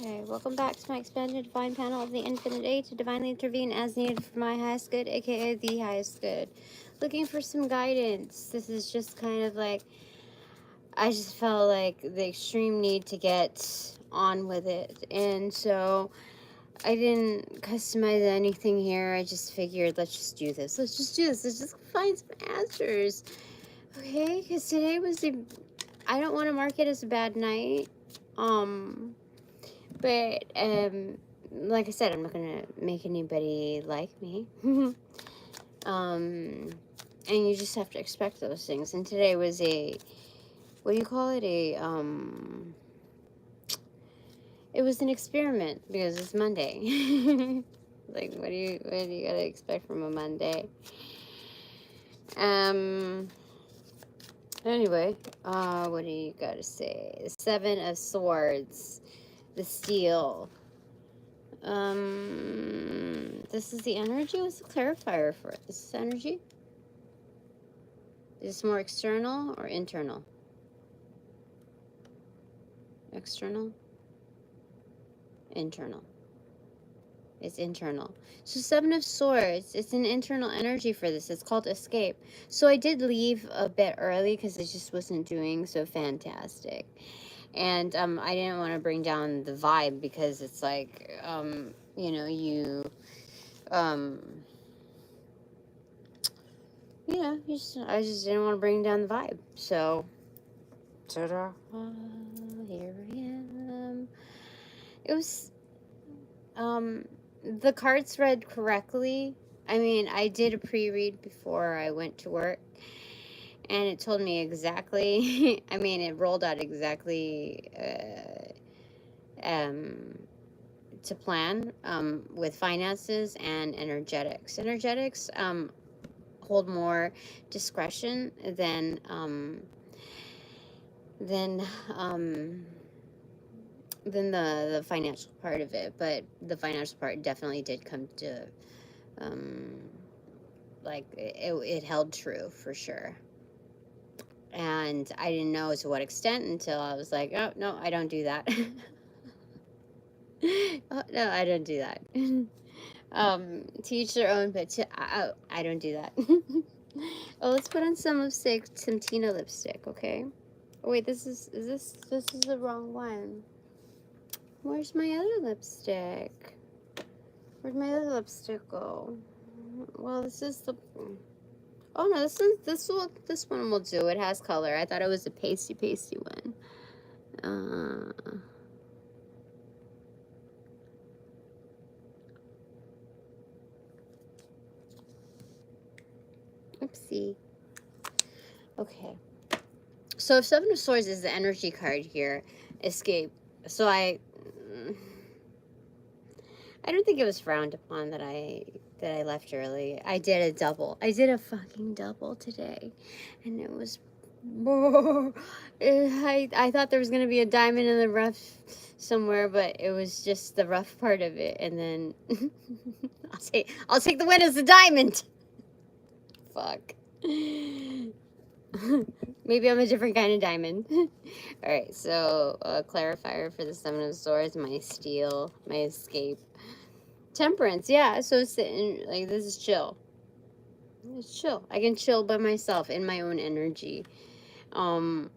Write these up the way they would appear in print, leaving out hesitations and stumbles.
Okay, welcome back to my expanded divine panel of the Infinite Eight to divinely intervene as needed for my highest good, aka the highest good. Looking for some guidance. This is just kind of like, I just felt like the extreme need to get on with it. And so I didn't customize anything here. I just figured, let's just do this. Let's just do this. Let's just find some answers. Okay, because today was I don't want to mark it as a bad night. But, like I said, I'm not gonna make anybody like me. And you just have to expect those things. And today was what do you call it? It was an experiment because it's Monday. Like, what do you gotta expect from a Monday? Anyway, what do you gotta say? The Seven of Swords, the Steel. This is the energy. What's the clarifier for it? This is energy? Is this more external or internal? External? Internal. It's internal. So Seven of Swords, it's an internal energy for this. It's called escape. So I did leave a bit early because it just wasn't doing so fantastic. And I didn't want to bring down the vibe because it's like, you know, I just didn't want to bring down the vibe. So, ta-da, here I am. It was, the cards read correctly. I mean, I did a pre-read before I went to work, and it told me exactly, I mean, it rolled out exactly, to plan, with finances and energetics. Energetics, hold more discretion than the financial part of it, but the financial part definitely did come to like it held true for sure. And I didn't know to what extent until I was like, oh no, I don't do that. Oh no, I don't do that. To each their own, but I don't do that. Oh, let's put on some Tina lipstick, okay? Oh wait, this is the wrong one. Where's my other lipstick? Where'd my other lipstick go? Well, this is the, oh no, this one will do. It has color. I thought it was a pasty one. Oopsie. Okay. So if Seven of Swords is the energy card here, escape. So I don't think it was frowned upon that I left early. I did a double. I did a fucking double today, and it was, I thought there was gonna be a diamond in the rough somewhere, but it was just the rough part of it, and then I'll take the win as a diamond. Fuck. Maybe I'm a different kind of diamond. All right, so clarifier for the Seven of Swords, my steel, my escape. Temperance, yeah, so it's like, this is chill. It's chill. I can chill by myself in my own energy. And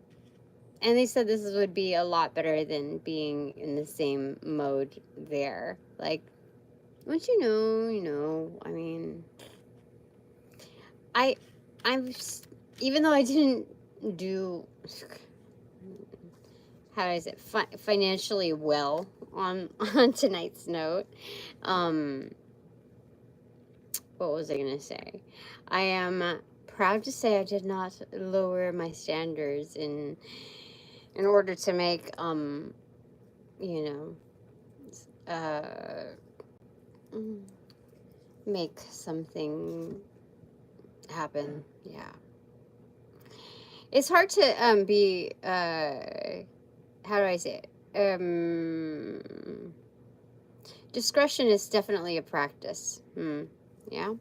they said this would be a lot better than being in the same mode there. Like, once you know, you know. I mean, I'm even though I didn't do, how do I say, financially well on tonight's note. What was I gonna say? I am proud to say I did not lower my standards in order to make you know, make something happen. Yeah. It's hard to be how do I say it? Discretion is definitely a practice. Yeah.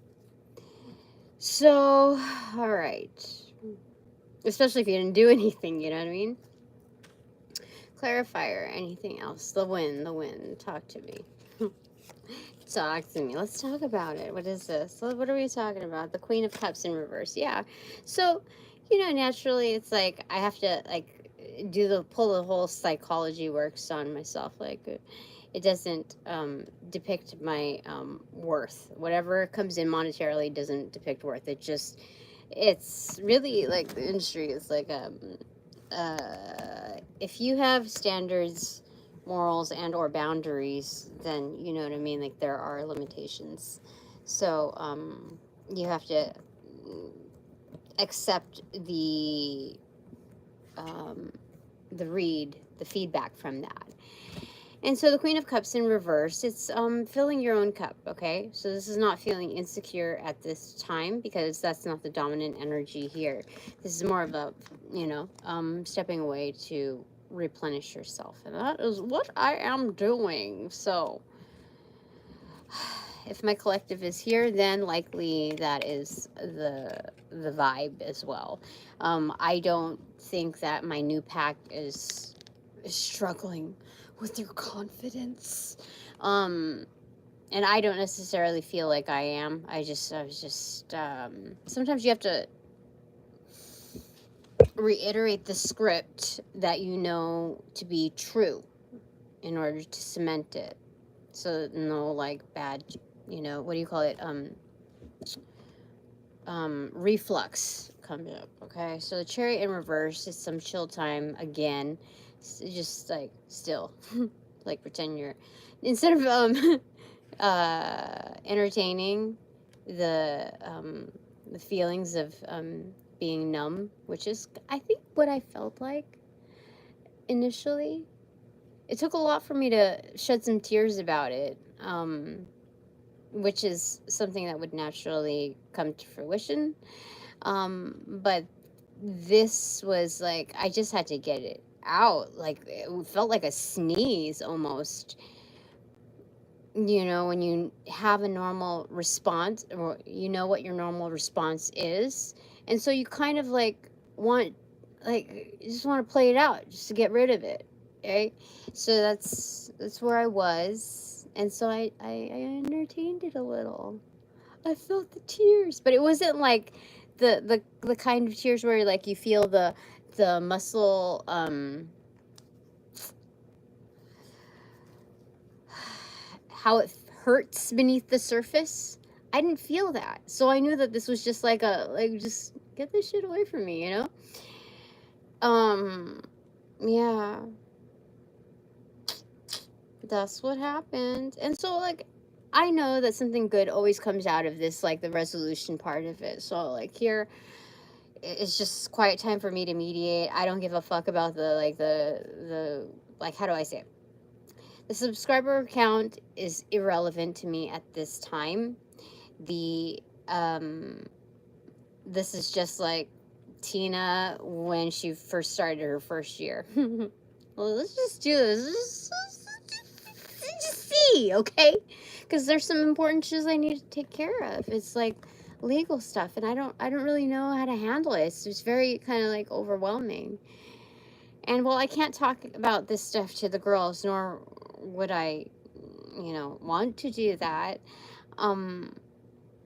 So, all right. Especially if you didn't do anything, you know what I mean? clarify or anything else. The wind, talk to me. Talk to me. Let's talk about it. What is this? What are we talking about? The Queen of Cups in reverse. Yeah. So, you know, naturally it's like I have to like pull the whole psychology works on myself. Like it doesn't depict my worth. Whatever comes in monetarily doesn't depict worth. It's really like the industry is like if you have standards, morals, and or boundaries, then you know what I mean, like there are limitations. So you have to accept the read, the feedback from that. And so the Queen of Cups in reverse, it's filling your own cup, okay? So this is not feeling insecure at this time because that's not the dominant energy here. This is more of a, you know, stepping away to replenish yourself. And that is what I am doing. So if my collective is here, then likely that is the vibe as well. I don't think that my new pack is struggling with your confidence. And I don't necessarily feel like I am. I was just, sometimes you have to reiterate the script that you know to be true in order to cement it. So no, like, bad, you know, what do you call it? Reflux comes up, okay? So the Chariot in reverse is some chill time again. Just like still like pretend you're instead of entertaining the feelings of being numb, which is I think what I felt like initially. It took a lot for me to shed some tears about it, which is something that would naturally come to fruition, but this was like I just had to get it out. Like it felt like a sneeze almost, you know, when you have a normal response or you know what your normal response is, and so you kind of like you just want to play it out just to get rid of it, right? So that's where I was, and so I entertained it a little. I felt the tears, but it wasn't like the kind of tears where like you feel the muscle how it hurts beneath the surface. I didn't feel that, so I knew that this was just like just get this shit away from me, you know. Yeah, that's what happened. And so like I know that something good always comes out of this, like the resolution part of it. So like here it's just quiet time for me to mediate. I don't give a fuck about the how do I say it? The subscriber count is irrelevant to me at this time. This is just like Tina when she first started her first year. Well, let's just do this. Just see, okay? Because there's some important issues I need to take care of. It's like legal stuff, and I don't really know how to handle it. It's just very kind of like overwhelming. And well, I can't talk about this stuff to the girls, nor would I, you know, want to do that.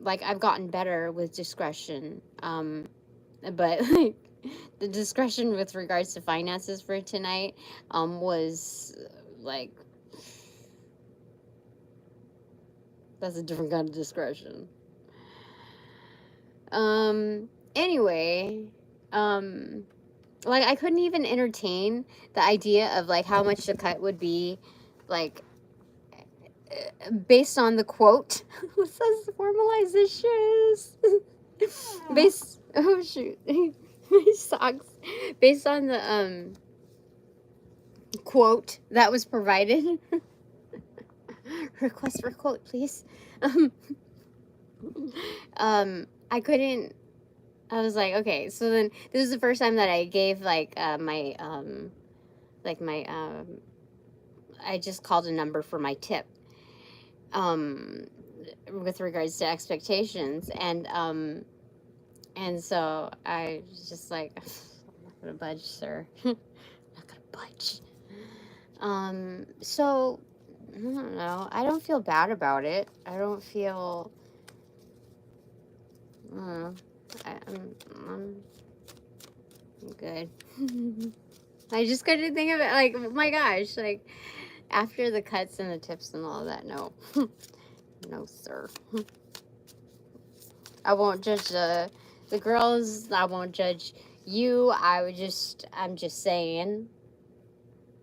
Like I've gotten better with discretion, but like the discretion with regards to finances for tonight was like that's a different kind of discretion. Anyway, like I couldn't even entertain the idea of like how much the cut would be, like based on the quote. What says formalize this shoes? Oh shoot. My socks. Based on the quote that was provided. Request for quote, please. I couldn't. I was like, okay, so then this is the first time that I gave like my I just called a number for my tip with regards to expectations, and so I was just like, I'm not gonna budge, sir. I'm not gonna budge. So I don't know. I don't feel bad about it. I don't feel. I don't know. I'm good. I just couldn't think of it. Like, oh my gosh, like after the cuts and the tips and all that, no, no, sir. I won't judge the girls. I won't judge you. I'm just saying.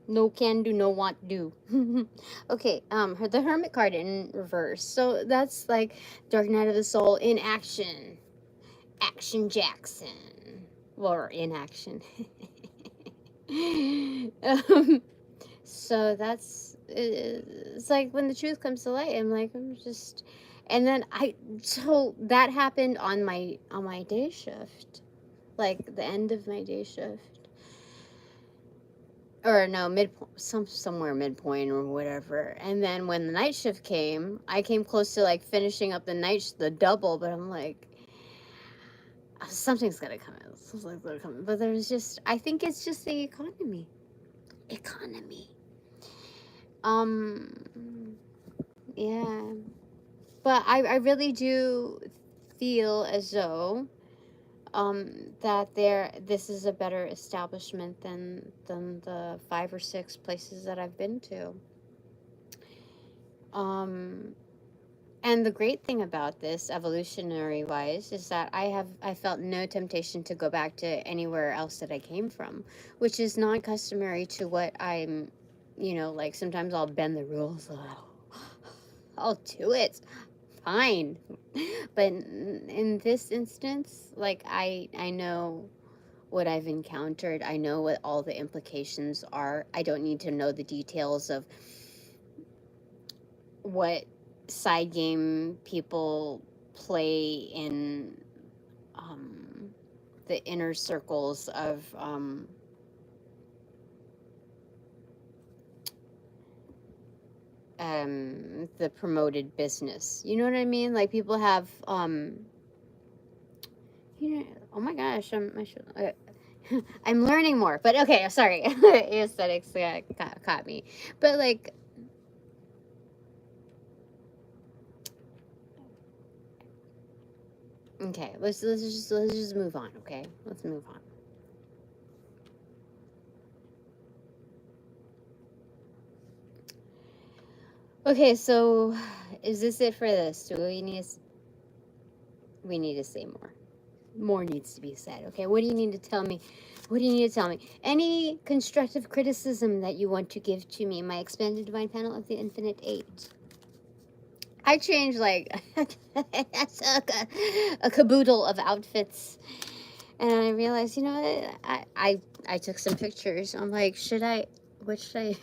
No can do, no want do. Okay, the Hermit card in reverse. So that's like Dark Knight of the Soul in action. Action Jackson. Or in action. So it's like when the truth comes to light, I'm just, and then so that happened on my day shift, like the end of my day shift, or no, somewhere midpoint or whatever. And then when the night shift came, I came close to like finishing up the double, but I'm like, something's gonna come in. Something's gonna come in. But there's just, I think it's just the economy. Yeah. But I really do feel as though that this is a better establishment than the 5 or 6 places that I've been to. And the great thing about this, evolutionary wise, is that I felt no temptation to go back to anywhere else that I came from, which is not customary to what I'm, like sometimes I'll bend the rules a little. I'll do it. Fine. But in this instance, like I know what I've encountered. I know what all the implications are. I don't need to know the details of what side game people play in the inner circles of the promoted business. You know what I mean? Like people have oh my gosh, I'm learning more. But okay, sorry. Aesthetics caught me. But like okay, let's just move on, okay? Let's move on. Okay, so is this it for this? Do we need to say more? More needs to be said. Okay, what do you need to tell me? What do you need to tell me? Any constructive criticism that you want to give to me? My expanded divine panel of the Infinite 8. I changed like a caboodle of outfits, and I realized, I took some pictures. I'm like, what should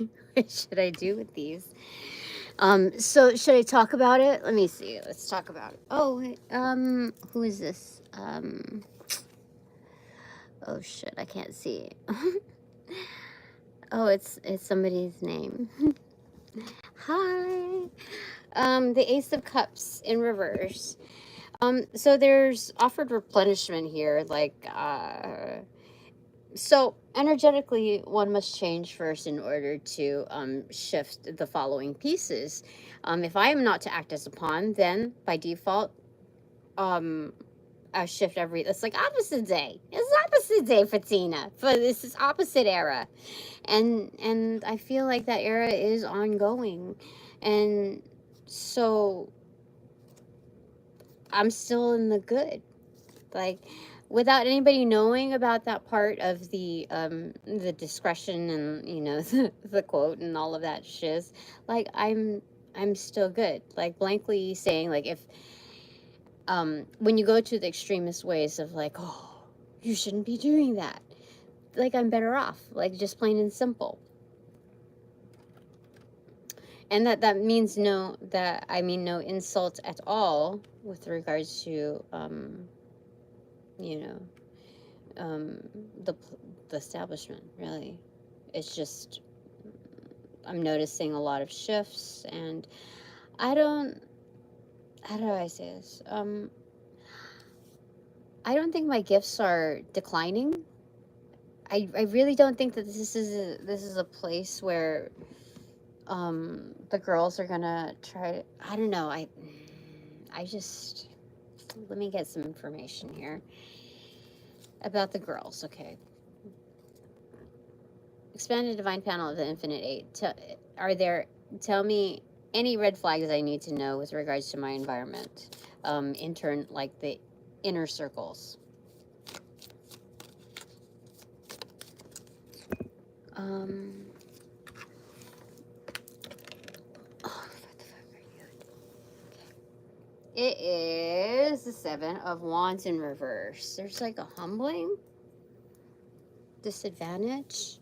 I do with these? So should I talk about it? Let me see. Let's talk about it. Oh, wait, who is this? Oh shit, I can't see. Oh, it's somebody's name. Hi. The Ace of Cups in reverse. So there's offered replenishment here, like, so energetically, one must change first in order to shift the following pieces. If I am not to act as a pawn, then by default, I shift it's like opposite day. It's opposite day for Tina. For this is opposite era. And I feel like that era is ongoing. And so I'm still in the good. Like, without anybody knowing about that part of the discretion and the quote and all of that shiz, like I'm still good. Like blankly saying, like, if when you go to the extremist ways of like, oh, you shouldn't be doing that, like I'm better off, like just plain and simple. And that means no insult at all with regards to the establishment, really. It's just I'm noticing a lot of shifts, and how do I say this? I don't think my gifts are declining. I really don't think that this is a place where the girls are gonna try. I don't know. I just, let me get some information here about the girls. Okay. Expanded divine panel of the Infinite Eight. Tell me any red flags I need to know with regards to my environment. Like the inner circles. Oh, what the fuck are you? Okay. It is the Seven of Wands in reverse. There's like a humbling disadvantage.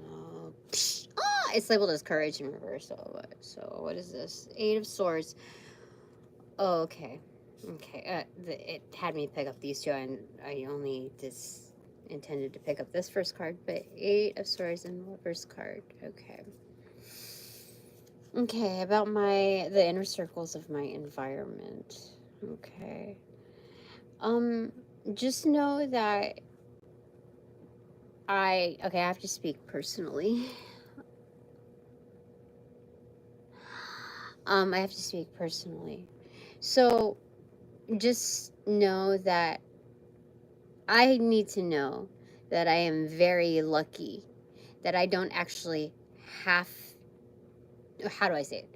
No. It's labeled as courage in reverse. So what is this? Eight of Swords. Oh, okay. Okay. It had me pick up these two, and I only intended to pick up this first card, but Eight of Swords and Lover's card. Okay. Okay, about the inner circles of my environment. Okay. Just know that I have to speak personally. I have to speak personally. So just know that I need to know that I am very lucky that I don't actually have, how do I say it?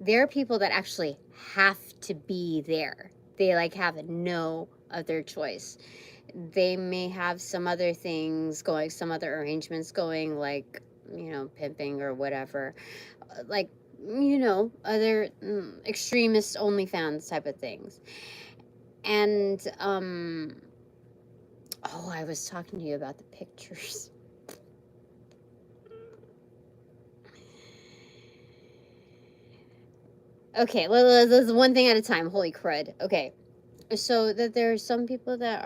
There are people that actually have to be there. They like have no other choice. They may have some other things going, some other arrangements going, like, you know, pimping or whatever. Like, you know, other extremist OnlyFans type of things. And, oh, I was talking to you about the pictures. Okay, let's one thing at a time. Holy crud. Okay. So that there are some people that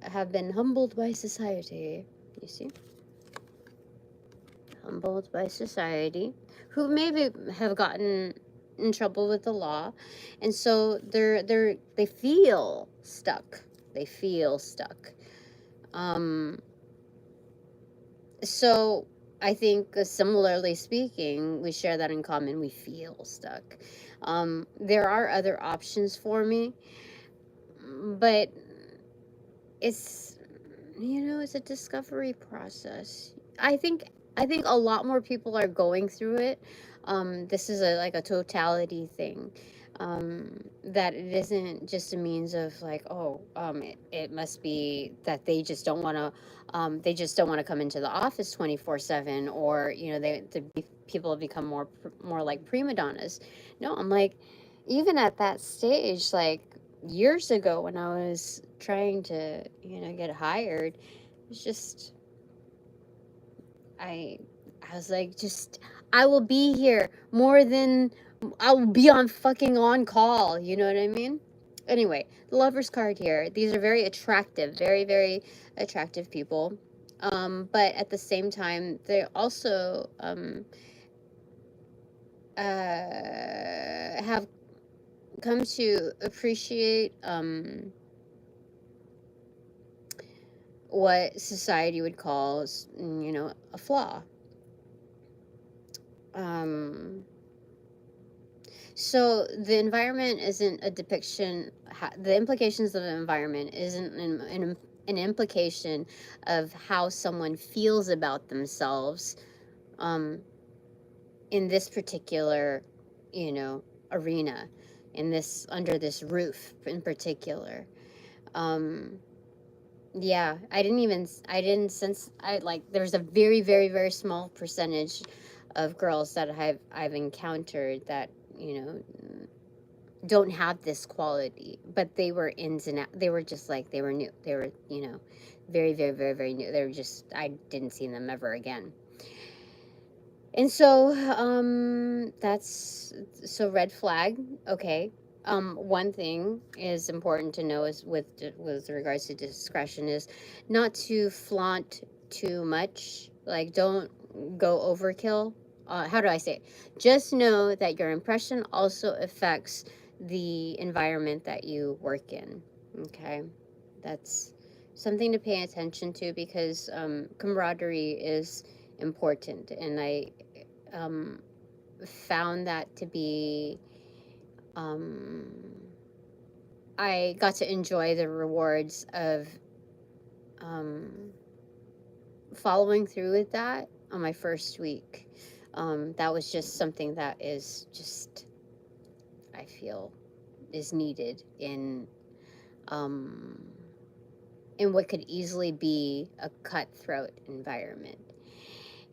have been humbled by society. You see? Humbled by society, who maybe have gotten in trouble with the law, and so they feel stuck. They feel stuck. So I think, similarly speaking, we share that in common. We feel stuck. There are other options for me, but it's, you know, it's a discovery process. I think a lot more people are going through it. This is like a totality thing. That it isn't just a means of like, oh, it must be that they just don't want to come into the office 24/7, or, you know, people have become more like prima donnas. No, I'm like, even at that stage, like years ago when I was trying to, you know, get hired, it's just, I was like, just, I will be here more than I will be on fucking on call. You know what I mean? Anyway, the Lover's card here. These are very attractive, very, very attractive people. But at the same time, they also have come to appreciate what society would call, you know, a flaw. So the environment isn't a depiction, the implications of the environment isn't an implication of how someone feels about themselves in this particular, you know, arena, under this roof in particular. Yeah, I didn't sense, there's a very, very, very small percentage of girls that I've encountered that, you know, don't have this quality, but they were ins and out. They were just like, they were new. They were, you know, very, very, very, very new. They were just, I didn't see them ever again. And so, so red flag. Okay. One thing is important to know is with regards to discretion is not to flaunt too much. Like, don't go overkill. How do I say it? Just know that your impression also affects the environment that you work in. Okay, that's something to pay attention to, because camaraderie is important, and I found that to be, I got to enjoy the rewards of following through with that on my first week. That was just something that is just, I feel, is needed in what could easily be a cutthroat environment.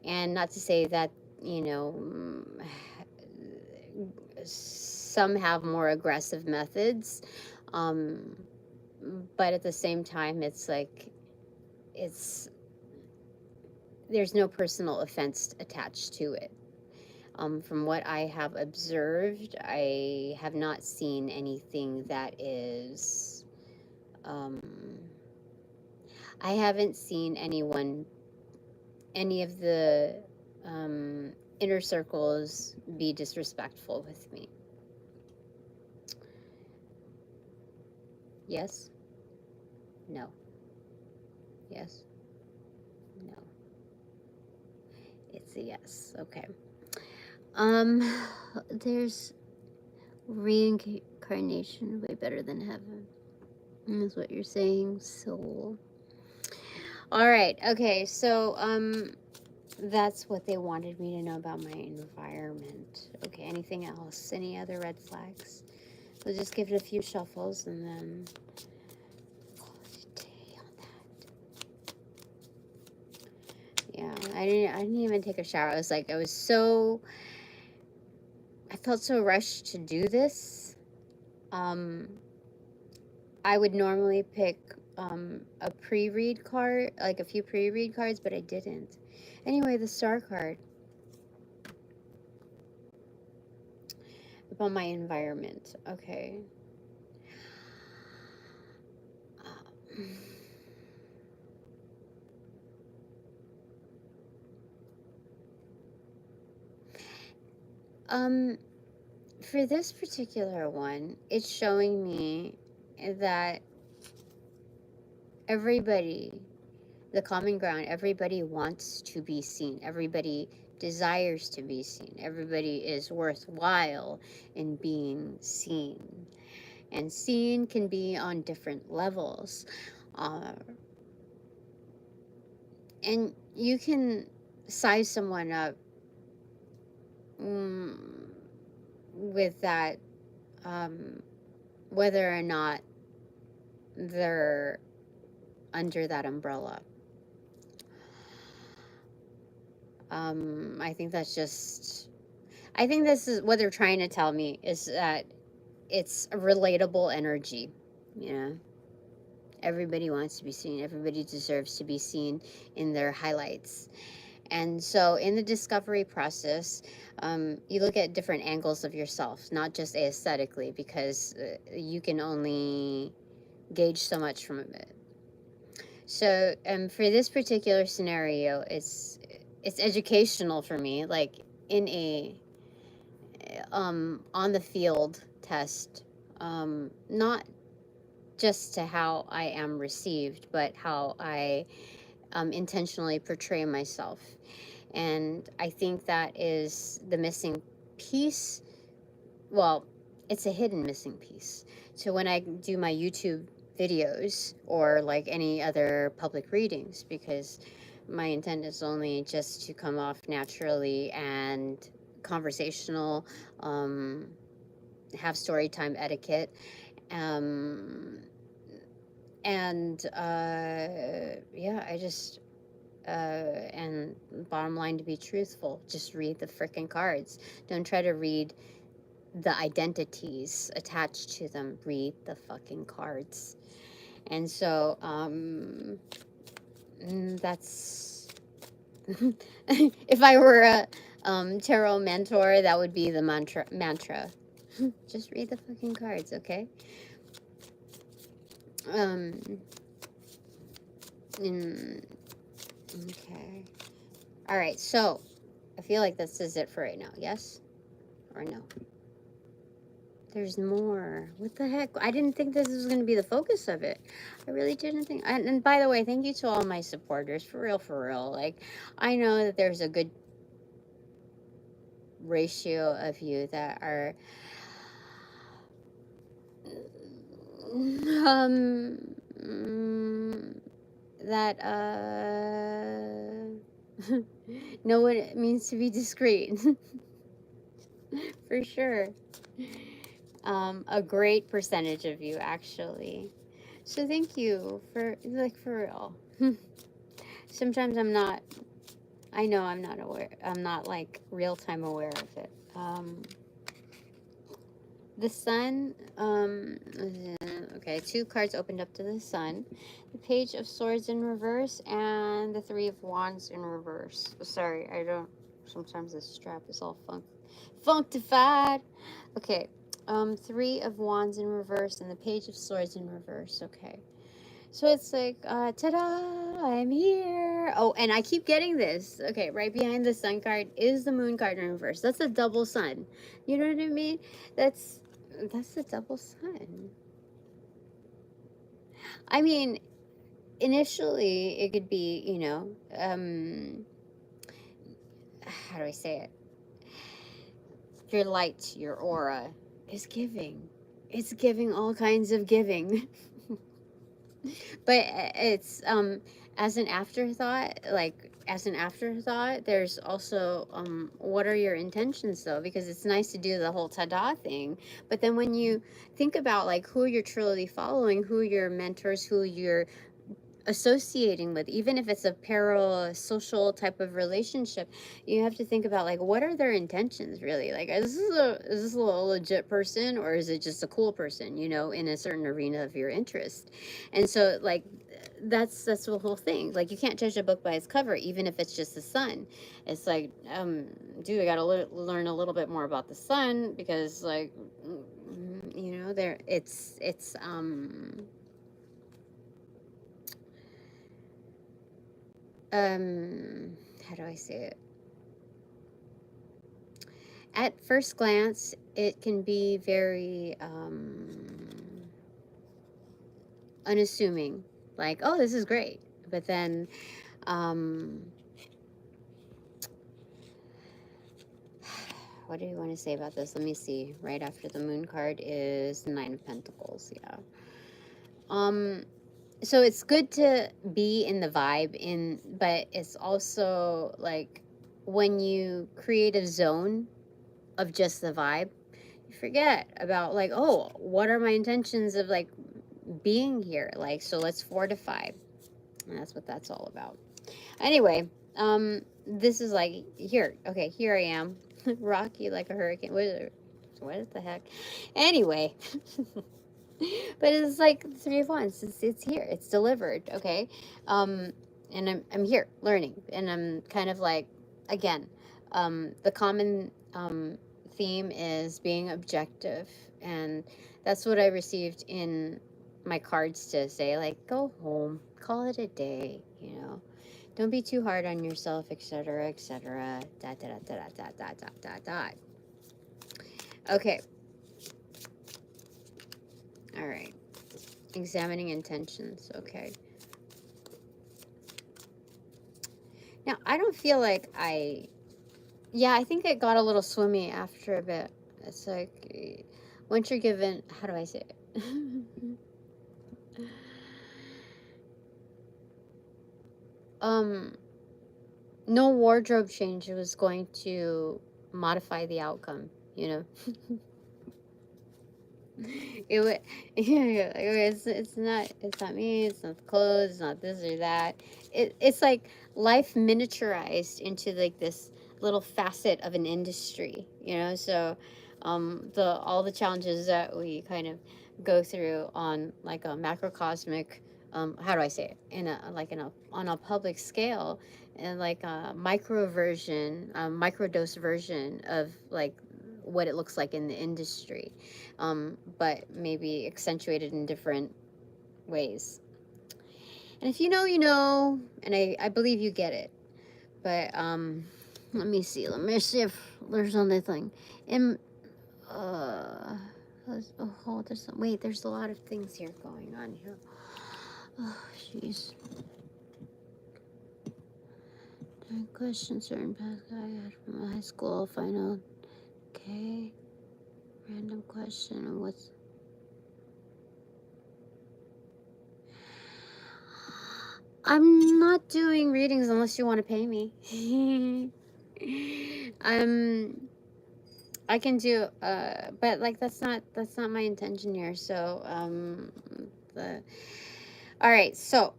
And not to say that, you know, some have more aggressive methods, but at the same time, it's like, there's no personal offense attached to it. From what I have observed, I have not seen anything that is, I haven't seen any of the inner circles be disrespectful with me. Yes? No. Yes? No. It's a yes. Okay. There's reincarnation way better than heaven. Is what you're saying, soul. All right. Okay. So, that's what they wanted me to know about my environment. Okay. Anything else? Any other red flags? We'll just give it a few shuffles and then call it a day on that. Yeah. I didn't even take a shower. I felt so rushed to do this. I would normally pick a pre-read card, like a few pre-read cards, but I didn't. Anyway, the star card about my environment. Okay. For this particular one, it's showing me that everybody, the common ground, everybody wants to be seen. Everybody desires to be seen. Everybody is worthwhile in being seen. And seen can be on different levels. And you can size someone up with that, whether or not they're under that umbrella. I think this is what they're trying to tell me, is that it's a relatable energy, you know. Everybody wants to be seen. Everybody deserves to be seen in their highlights. And so in the discovery process, you look at different angles of yourself, not just aesthetically, because you can only gauge so much from it. So for this particular scenario, it's educational for me, like in a on the field test, not just to how I am received, but how I intentionally portray myself. And I think that is the missing piece. Well, it's a hidden missing piece. So when I do my YouTube videos or like any other public readings, because my intent is only just to come off naturally and conversational, have story time etiquette, yeah, I just and bottom line, to be truthful, just read the frickin' cards. Don't try to read the identities attached to them. Read the fucking cards. And so that's if I were a tarot mentor, that would be the mantra. Just read the fucking cards, okay? Okay. All right, so I feel like this is it for right now. Yes or no? There's more. What the heck? I didn't think this was going to be the focus of it. I really didn't think. And by the way, thank you to all my supporters. For real, for real. Like, I know that there's a good ratio of you that are that know what it means to be discreet. For sure. A great percentage of you, actually. So thank you for, like, for real. Sometimes I know I'm not aware, I'm not like real-time aware of it. The sun, okay, 2 cards opened up to the sun. The Page of Swords in reverse and the 3 of Wands in reverse. Sorry, sometimes this strap is all functified. Okay, 3 of Wands in reverse and the Page of Swords in reverse. Okay. So it's like, ta-da, I'm here. Oh, and I keep getting this. Okay, right behind the sun card is the moon card in reverse. That's a double sun. You know what I mean? That's a double sun. I mean, initially it could be, you know, how do I say it? Your light, your aura is giving. It's giving all kinds of giving. But it's as an afterthought, there's also what are your intentions though? Because it's nice to do the whole ta-da thing, but then when you think about like who you're truly following, who your mentors, who you're associating with, even if it's a parasocial type of relationship, you have to think about like what are their intentions really? Like is this a legit person, or is it just a cool person, you know, in a certain arena of your interest? And so like that's the whole thing. Like you can't judge a book by its cover, even if it's just the sun. It's like dude, I gotta learn a little bit more about the sun, because like you know, there it's how do I say it? At first glance, it can be very unassuming, like, oh, this is great. But then what do you want to say about this? Let me see. Right after the moon card is the 9 of Pentacles. Yeah. So it's good to be in the vibe, but it's also like when you create a zone of just the vibe, you forget about like, oh, what are my intentions of like being here? Like, so let's fortify. And that's what that's all about. Anyway, this is like here. Okay, here I am, rocky like a hurricane. What the heck? Anyway. But it's like 3 of Wands. It's here. It's delivered. Okay, and I'm here learning, and I'm kind of like, again, the common theme is being objective, and that's what I received in my cards to say, like, go home, call it a day, you know, don't be too hard on yourself, etc., etc. Dot dot dot dot dot dot dot dot. Okay. All right. Examining intentions. Okay. Now, I don't feel like I think it got a little swimmy after a bit. It's like, once you're given, how do I say it? No wardrobe change was going to modify the outcome, you know? It would, yeah, it's not me, it's not the clothes, it's not this or that. It's like life miniaturized into like this little facet of an industry, you know. So all the challenges that we kind of go through on like a macrocosmic, how do I say it, on a public scale, and like a microdose version of like what it looks like in the industry, but maybe accentuated in different ways. And if you know, you know, and I believe you get it. But let me see if there's anything. Oh, wait, there's a lot of things here going on here. Oh, jeez. Question certain past guy I had from high school final. Okay. Random question. What's... I'm not doing readings unless you want to pay me. I can do but like that's not my intention here. So all right, so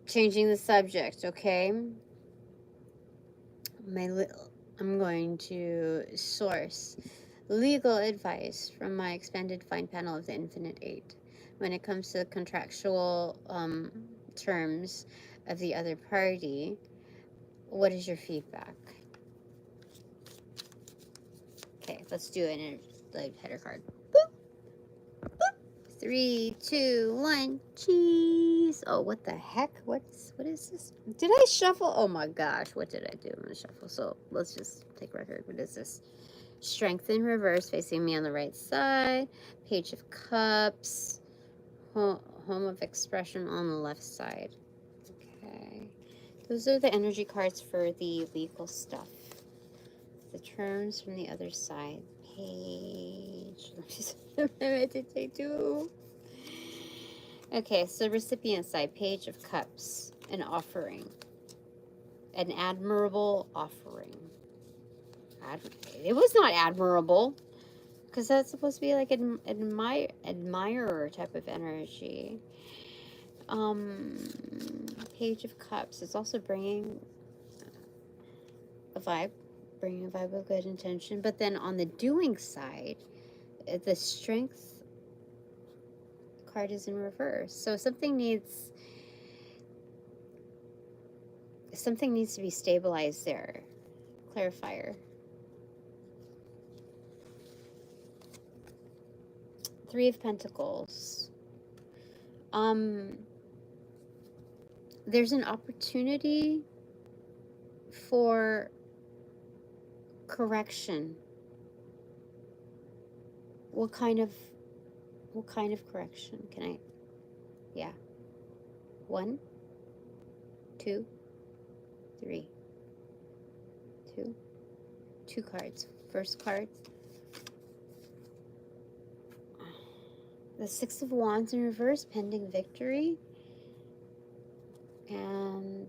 changing the subject, okay? I'm going to source legal advice from my expanded find panel of the Infinite Eight. When it comes to the contractual terms of the other party, what is your feedback? Okay, let's do it. The header card. Boop. Boop. 3, 2, 1. Cheese. Oh, what the heck? What is this? Did I shuffle? Oh my gosh, what did I do? I'm gonna shuffle. So let's just take record. What is this? Strength in reverse, facing me on the right side. Page of Cups. Home of Expression on the left side. Okay. Those are the energy cards for the legal stuff. The terms from the other side. Page. Meditate too. Okay, so recipient side, Page of Cups, an offering, an admirable offering. It was not admirable, because that's supposed to be like an admirer type of energy. Page of Cups. It's also bringing a vibe of good intention. But then on the doing side, the strength card is in reverse. So something needs to be stabilized there. Clarifier. 3 of Pentacles. There's an opportunity for correction. What kind of correction can I? Yeah. 1, 2, 3. 2 cards. First card. The 6 of Wands in reverse, pending victory. And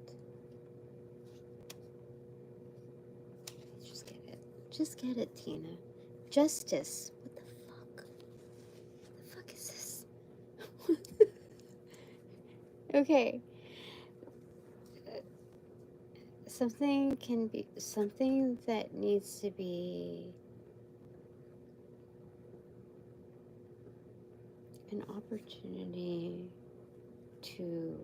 just get it, Tina. Justice. What the fuck? What the fuck is this? Okay. Something that needs to be an opportunity to...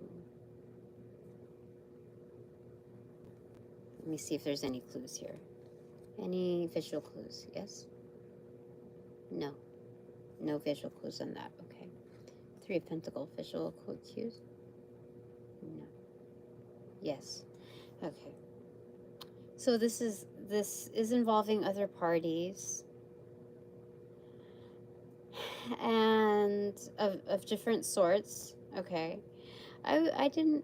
Let me see if there's any clues here. Any visual clues? Yes? No. No visual clues on that. Okay. 3 of Pentacles, visual cues? No. Yes. Okay. So this is involving other parties and of different sorts. Okay. I didn't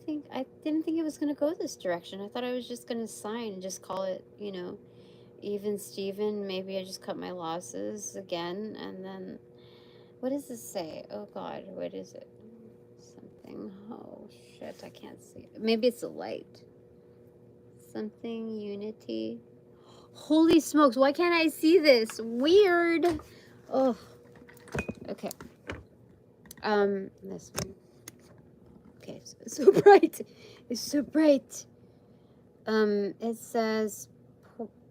think it was gonna go this direction. I thought I was just gonna sign and just call it, even Steven. Maybe I just cut my losses again, and then what does this say? Oh God, what is it? Something. Oh shit, I can't see it. Maybe it's a light. Something unity. Holy smokes, why can't I see this? Weird. Oh. Okay. This one. Okay, it's so bright. It's so bright. It says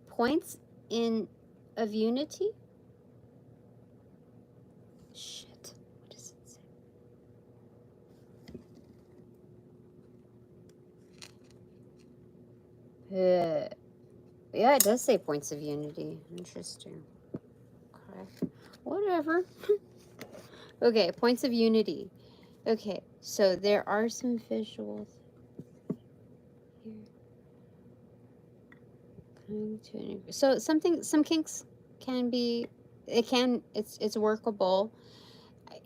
points of unity. Shit. What does it say? Yeah, it does say points of unity. Interesting. Okay. Whatever. Okay, points of unity. Okay, so there are some visuals here. So some kinks can be it's workable.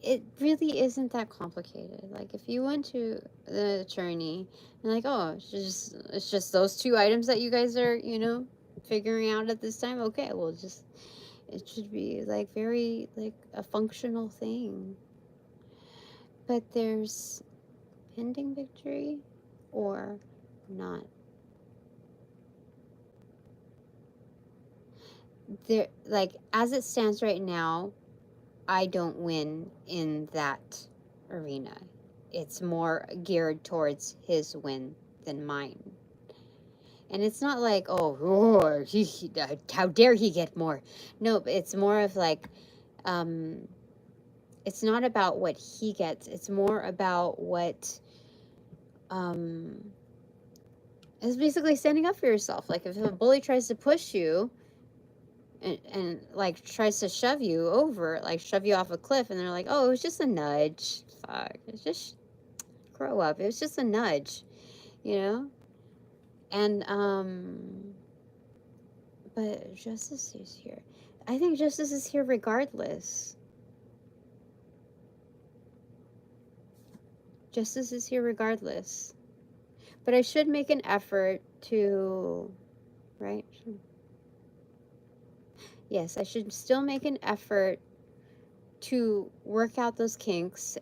It really isn't that complicated. Like, if you went to the attorney and like, oh, it's just those two items that you guys are, you know, figuring out at this time. Okay, well, just it should be like very like a functional thing. But there's pending victory or not. There, like, as it stands right now, I don't win in that arena. It's more geared towards his win than mine. And it's not like, oh, how dare he get more. No, it's more of like, it's not about what he gets. It's more about what, it's basically standing up for yourself. Like, if a bully tries to push you, and like tries to shove you over, like shove you off a cliff, and they're like, oh, it was just a nudge. Fuck, it's just grow up. It was just a nudge, you know? And but justice is here. I think justice is here regardless. Justice is here regardless. But I should make an effort to, right? Yes, I should still make an effort to work out those kinks.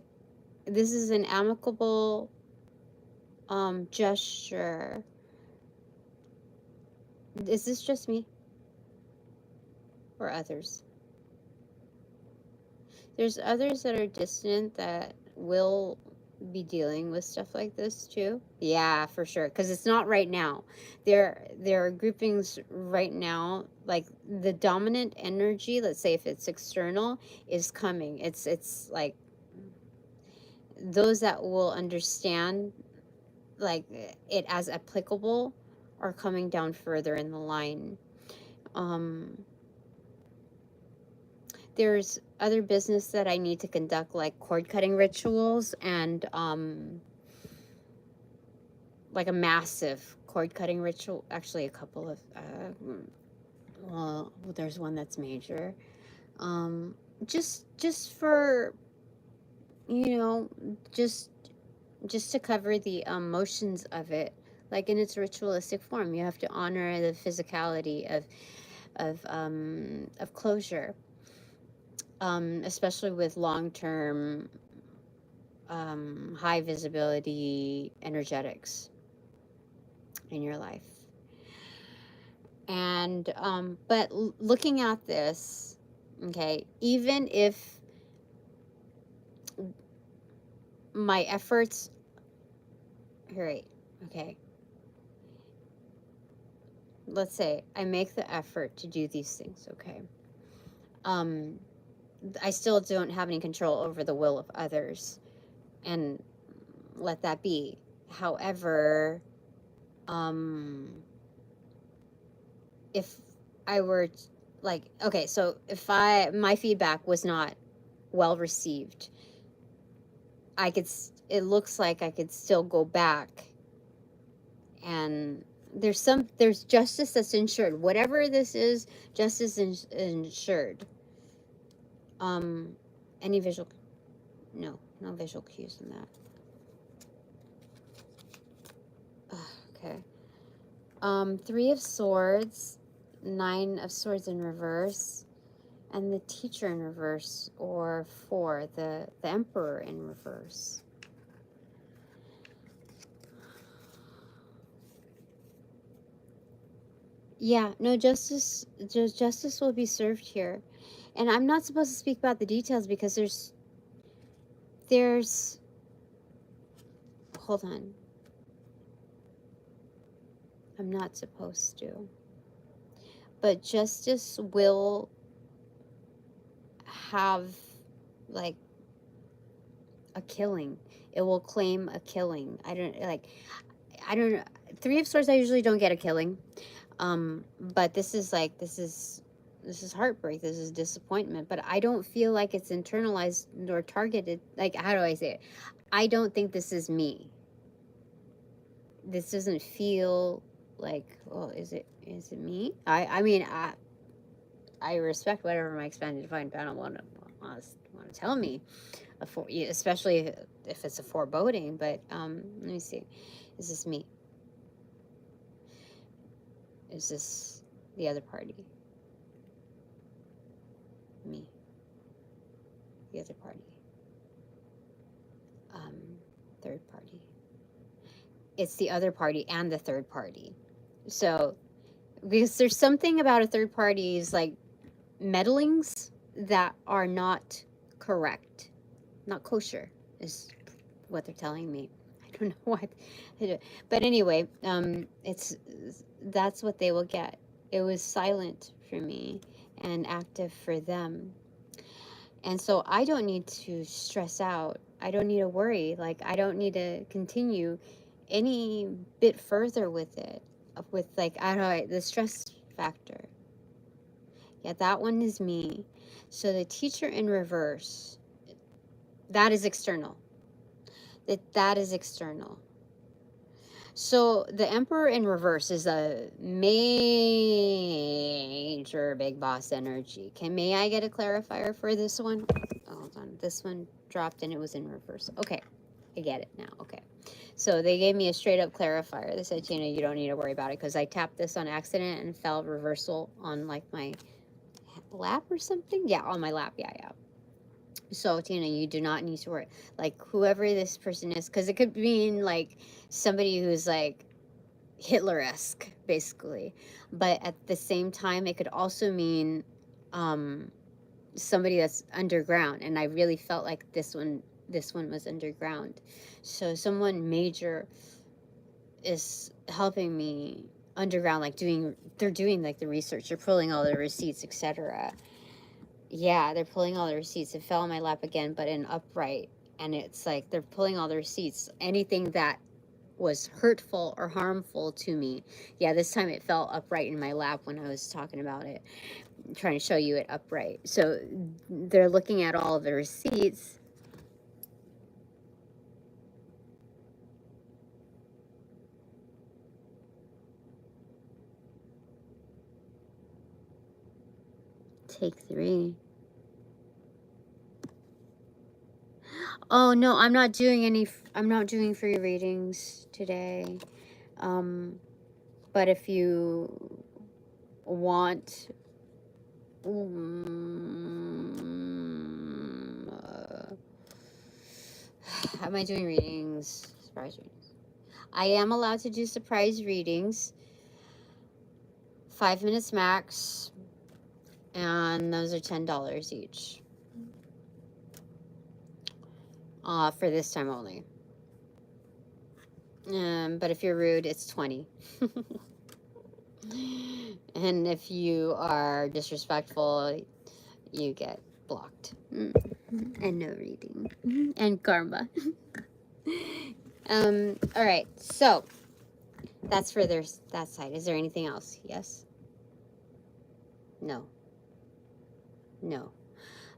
This is an amicable gesture. Is this just me? Or others? There's others that are distant that will be dealing with stuff like this too. Yeah, for sure. Because it's not right now. There are groupings right now, like the dominant energy, let's say if it's external, is coming. It's like those that will understand like it as applicable are coming down further in the line. There's other business that I need to conduct, like cord cutting rituals and like a massive cord cutting ritual. Actually, a couple of well, there's one that's major. Just for, you know, just to cover the motions of it, like in its ritualistic form. You have to honor the physicality of closure, especially with long-term high visibility energetics in your life. And but looking at this, okay, even if my efforts, right, okay, let's say I make the effort to do these things, okay, I still don't have any control over the will of others, and let that be. However, if I were like, okay, so if my feedback was not well received, it looks like I could still go back, and there's justice that's ensured. Whatever this is, justice is ensured. Any visual? No visual cues in that. Okay. 3 of Swords, 9 of Swords in reverse, and the Teacher in reverse, or 4, the Emperor in reverse. Yeah, no, justice will be served here. And I'm not supposed to speak about the details because there's hold on. I'm not supposed to. But justice will have like a killing. It will claim a killing. I don't know. 3 of Swords, I usually don't get a killing. But this is heartbreak. This is disappointment. But I don't feel like it's internalized nor targeted. Like, how do I say it? I don't think this is me. This doesn't feel like, well, is it me? I mean, I respect whatever my expanded divine panel want to tell me, especially if it's a foreboding. But let me see. Is this me? Is this the other party? Me. The other party. Third party. It's the other party and the third party. So, because there's something about a third party's like meddlings that are not correct, not kosher, is what they're telling me. I don't know what, but anyway, that's what they will get. It was silent for me and active for them. And so I don't need to stress out. I don't need to worry. Like, I don't need to continue any bit further with it. With, like, I don't know, the stress factor. Yeah, that one is me. So the teacher in reverse, that is external. That is external. So the Emperor in reverse is a major big boss energy. May I get a clarifier for this one? Oh, hold on. This one dropped and it was in reverse. Okay. I get it now. Okay. So they gave me a straight up clarifier. They said, Tina, you don't need to worry about it because I tapped this on accident and fell reversal on like my lap or something. Yeah, on my lap. Yeah. So, Tina, you do not need to worry. Like, whoever this person is, because it could mean, like, somebody who's, like, Hitler-esque, basically. But at the same time, it could also mean somebody that's underground. And I really felt like this one was underground. So someone major is helping me underground, like, they're doing, like, the research. They're pulling all the receipts, etc. Yeah, they're pulling all the receipts. It fell on my lap again, but in upright. And it's like they're pulling all the receipts. Anything that was hurtful or harmful to me. Yeah, this time it fell upright in my lap when I was talking about it. I'm trying to show you it upright. So they're looking at all of the receipts. Take 3. Oh no, I'm not doing free readings today. But if you want, am I doing readings? Surprise readings. I am allowed to do surprise readings. 5 minutes max. And those are $10 each. For this time only. But if you're rude, it's 20. And if you are disrespectful, you get blocked. And no reading. And karma. All right, so that's for that side. Is there anything else? Yes? No. No.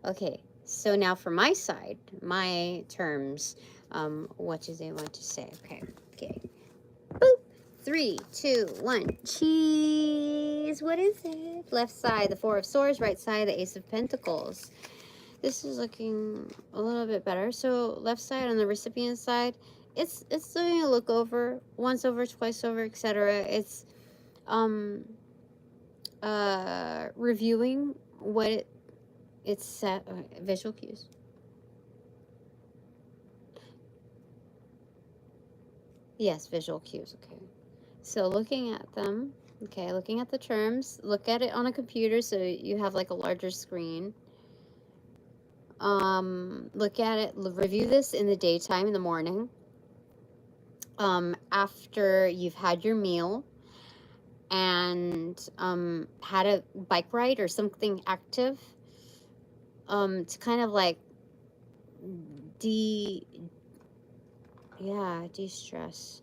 Okay, so now for my side, my terms, what do they want to say? Okay. Boop. 3, 2, 1. Cheese. What is it? Left side, the 4 of Swords. Right side, the Ace of Pentacles. This is looking a little bit better. So left side on the recipient side, it's doing a look over, once over, twice over, etc. It's reviewing what it's set. Visual cues. Yes, visual cues. Okay. So looking at them, okay, looking at the terms, look at it on a computer so you have like a larger screen. Look at it, review this in the daytime, in the morning, after you've had your meal and had a bike ride or something active, to kind of like de-stress.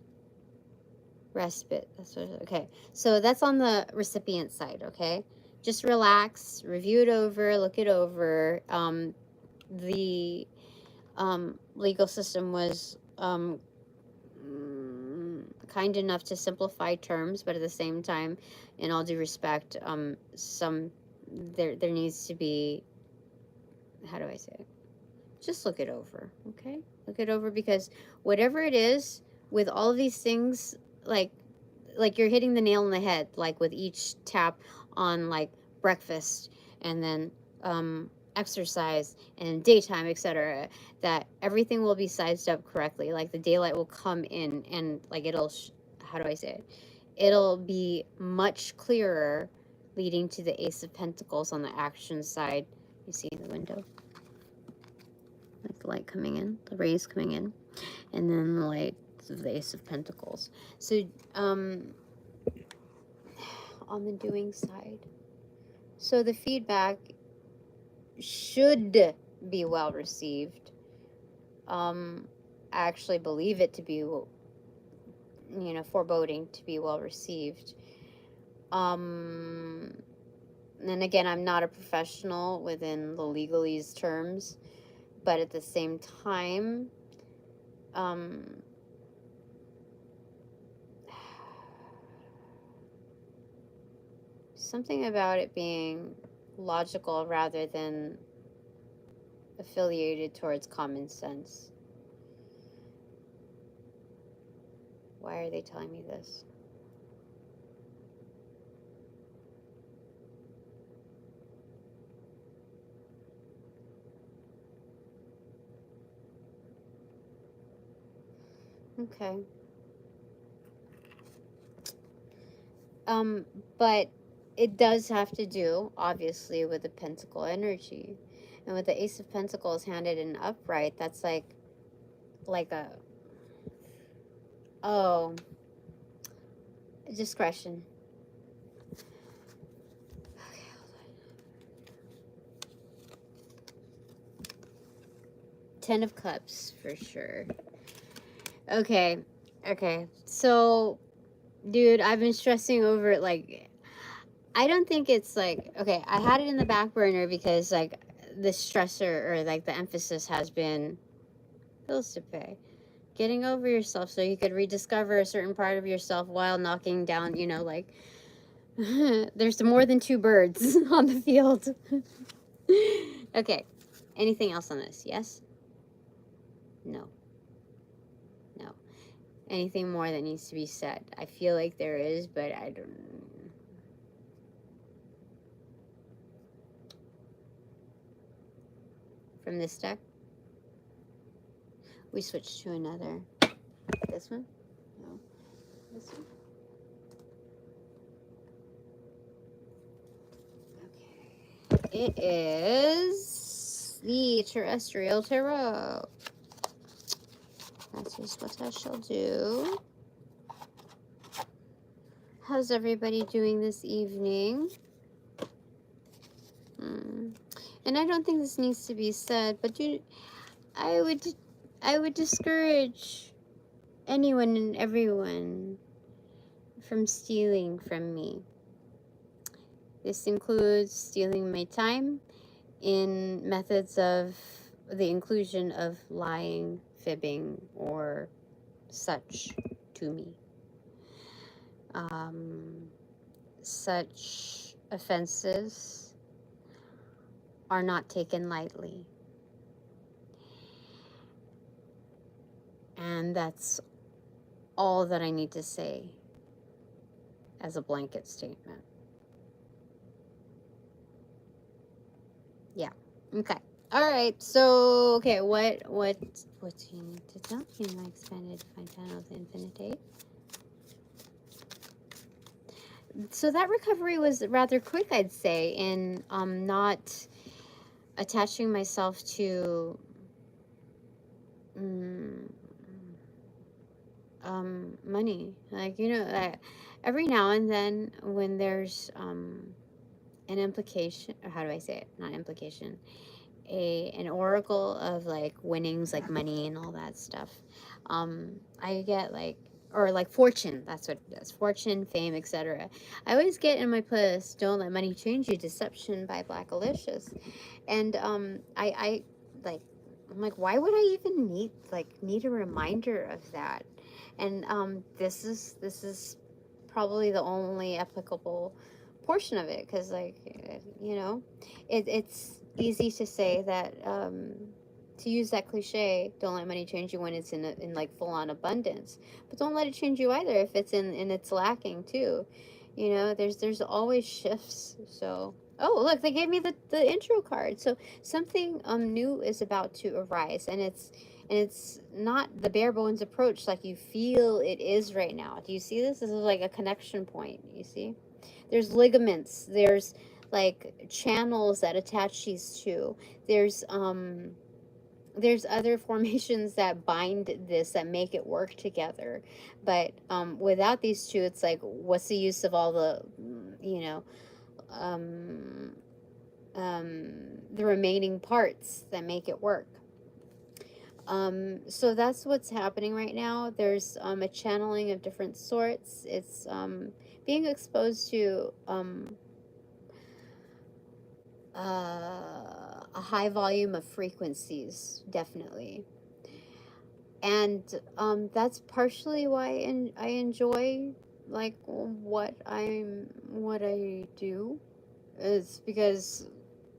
Respite. That's what. Okay. So that's on the recipient side. Okay. Just relax. Review it over. Look it over. The legal system was kind enough to simplify terms, but at the same time, in all due respect, some there needs to be, how do I say it? Just look it over, okay? Look it over, because whatever it is, with all of these things, like you're hitting the nail on the head, like with each tap on like breakfast and then exercise and daytime, etc., that everything will be sized up correctly. Like the daylight will come in and like it'll, how do I say it? It'll be much clearer, leading to the Ace of Pentacles on the action side. You see the window? Like the light coming in, the rays coming in, and then the light of the Ace of Pentacles. So, on the doing side, so the feedback should be well received. I actually believe it to be, you know, foreboding to be well received. And again, I'm not a professional within the legalese terms, but at the same time, something about it being logical rather than affiliated towards common sense. Why are they telling me this? Okay. But it does have to do, obviously, with the Pentacle energy. And with the Ace of Pentacles handed in upright, that's like a, oh, discretion. Okay, hold on. 10 of Cups, for sure. Okay, so, dude, I've been stressing over it, like, I don't think it's like, okay, I had it in the back burner because, like, the stressor or, like, the emphasis has been bills to pay. Getting over yourself so you could rediscover a certain part of yourself while knocking down, you know, like, there's more than 2 birds on the field. Okay, anything else on this? Yes? No. No. Anything more that needs to be said? I feel like there is, but I don't. From this deck, we switch to another. This one? No. This one? Okay. It is the Terrestrial Tarot. That's just what I shall do. How's everybody doing this evening? And I don't think this needs to be said, but I would discourage anyone and everyone from stealing from me. This includes stealing my time in methods of the inclusion of lying, fibbing, or such to me. Such offenses are not taken lightly. And that's all that I need to say as a blanket statement. Yeah. Okay. All right. So, okay, what do you need to tell me in my expanded divine channel of the Infinite Eight? So that recovery was rather quick, I'd say, in not attaching myself to money. Like, you know, every now and then when there's an implication, or how do I say it? Not implication. An oracle of like winnings, like money and all that stuff. I get like, or like fortune, that's what it is. Fortune, fame, etc. I always get in my playlist, Don't Let Money Change You, Deception by Black Alicious. And I like, I'm like, why would I even need a reminder of that? And this is probably the only applicable portion of it, because like, you know, it's easy to say that, to use that cliche, don't let money change you when it's in like full on abundance, but don't let it change you either if it's in it's lacking too. You know, there's always shifts. So, oh look, they gave me the intro card. So something new is about to arise, and it's not the bare bones approach like you feel it is right now. Do you see this? This is like a connection point. You see, there's ligaments, there's like channels that attach these two. There's other formations that bind this, that make it work together. But without these two, it's like, what's the use of all the, you know, the remaining parts that make it work? So that's what's happening right now. There's a channeling of different sorts. It's being exposed to a high volume of frequencies, definitely. And that's partially why I enjoy like what I do, is because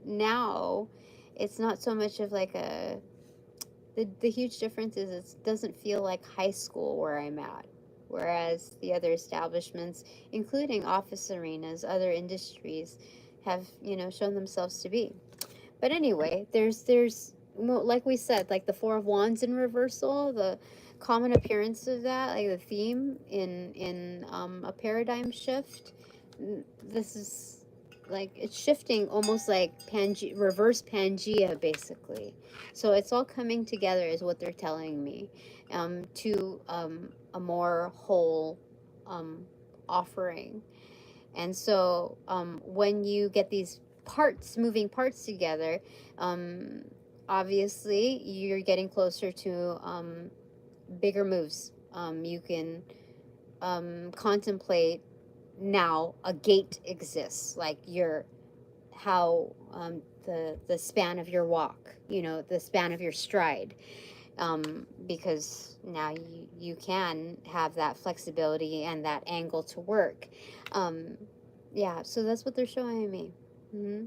now it's not so much of like the huge difference is it doesn't feel like high school where I'm at, whereas the other establishments, including office arenas, other industries, have, you know, shown themselves to be. But anyway, there's like we said, like the Four of Wands in reversal, the common appearance of that, like the theme in a paradigm shift. This is like, it's shifting almost like reverse Pangea, basically. So it's all coming together, is what they're telling me, to a more whole offering. And so when you get these moving parts together, obviously you're getting closer to bigger moves. You can contemplate now a gate exists, like how the span of your walk, you know, the span of your stride, because now you can have that flexibility and that angle to work. Yeah, so that's what they're showing me. Mm-hmm.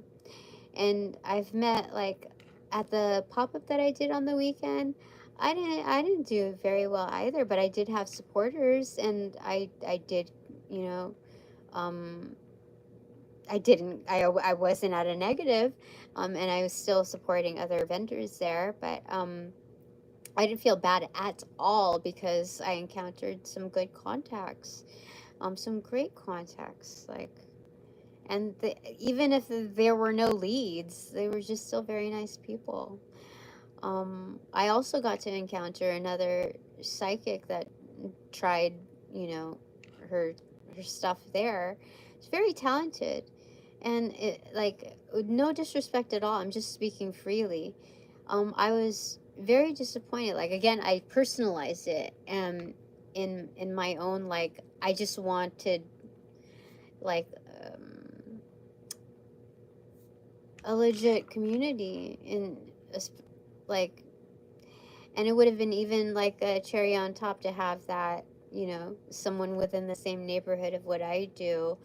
And I've met, like, at the pop-up that I did on the weekend, I didn't do very well either, but I did have supporters, and I did, you know, I wasn't at a negative, and I was still supporting other vendors there, but I didn't feel bad at all, because I encountered some good contacts, some great contacts, like, and even if there were no leads, they were just still very nice people. I also got to encounter another psychic that tried, you know, her stuff there. She's very talented, and like, no disrespect at all, I'm just speaking freely. I was very disappointed. Like, again, I personalized it, in my own, like, I just wanted, like, a legit community in like, and it would have been even like a cherry on top to have that, you know, someone within the same neighborhood of what I do,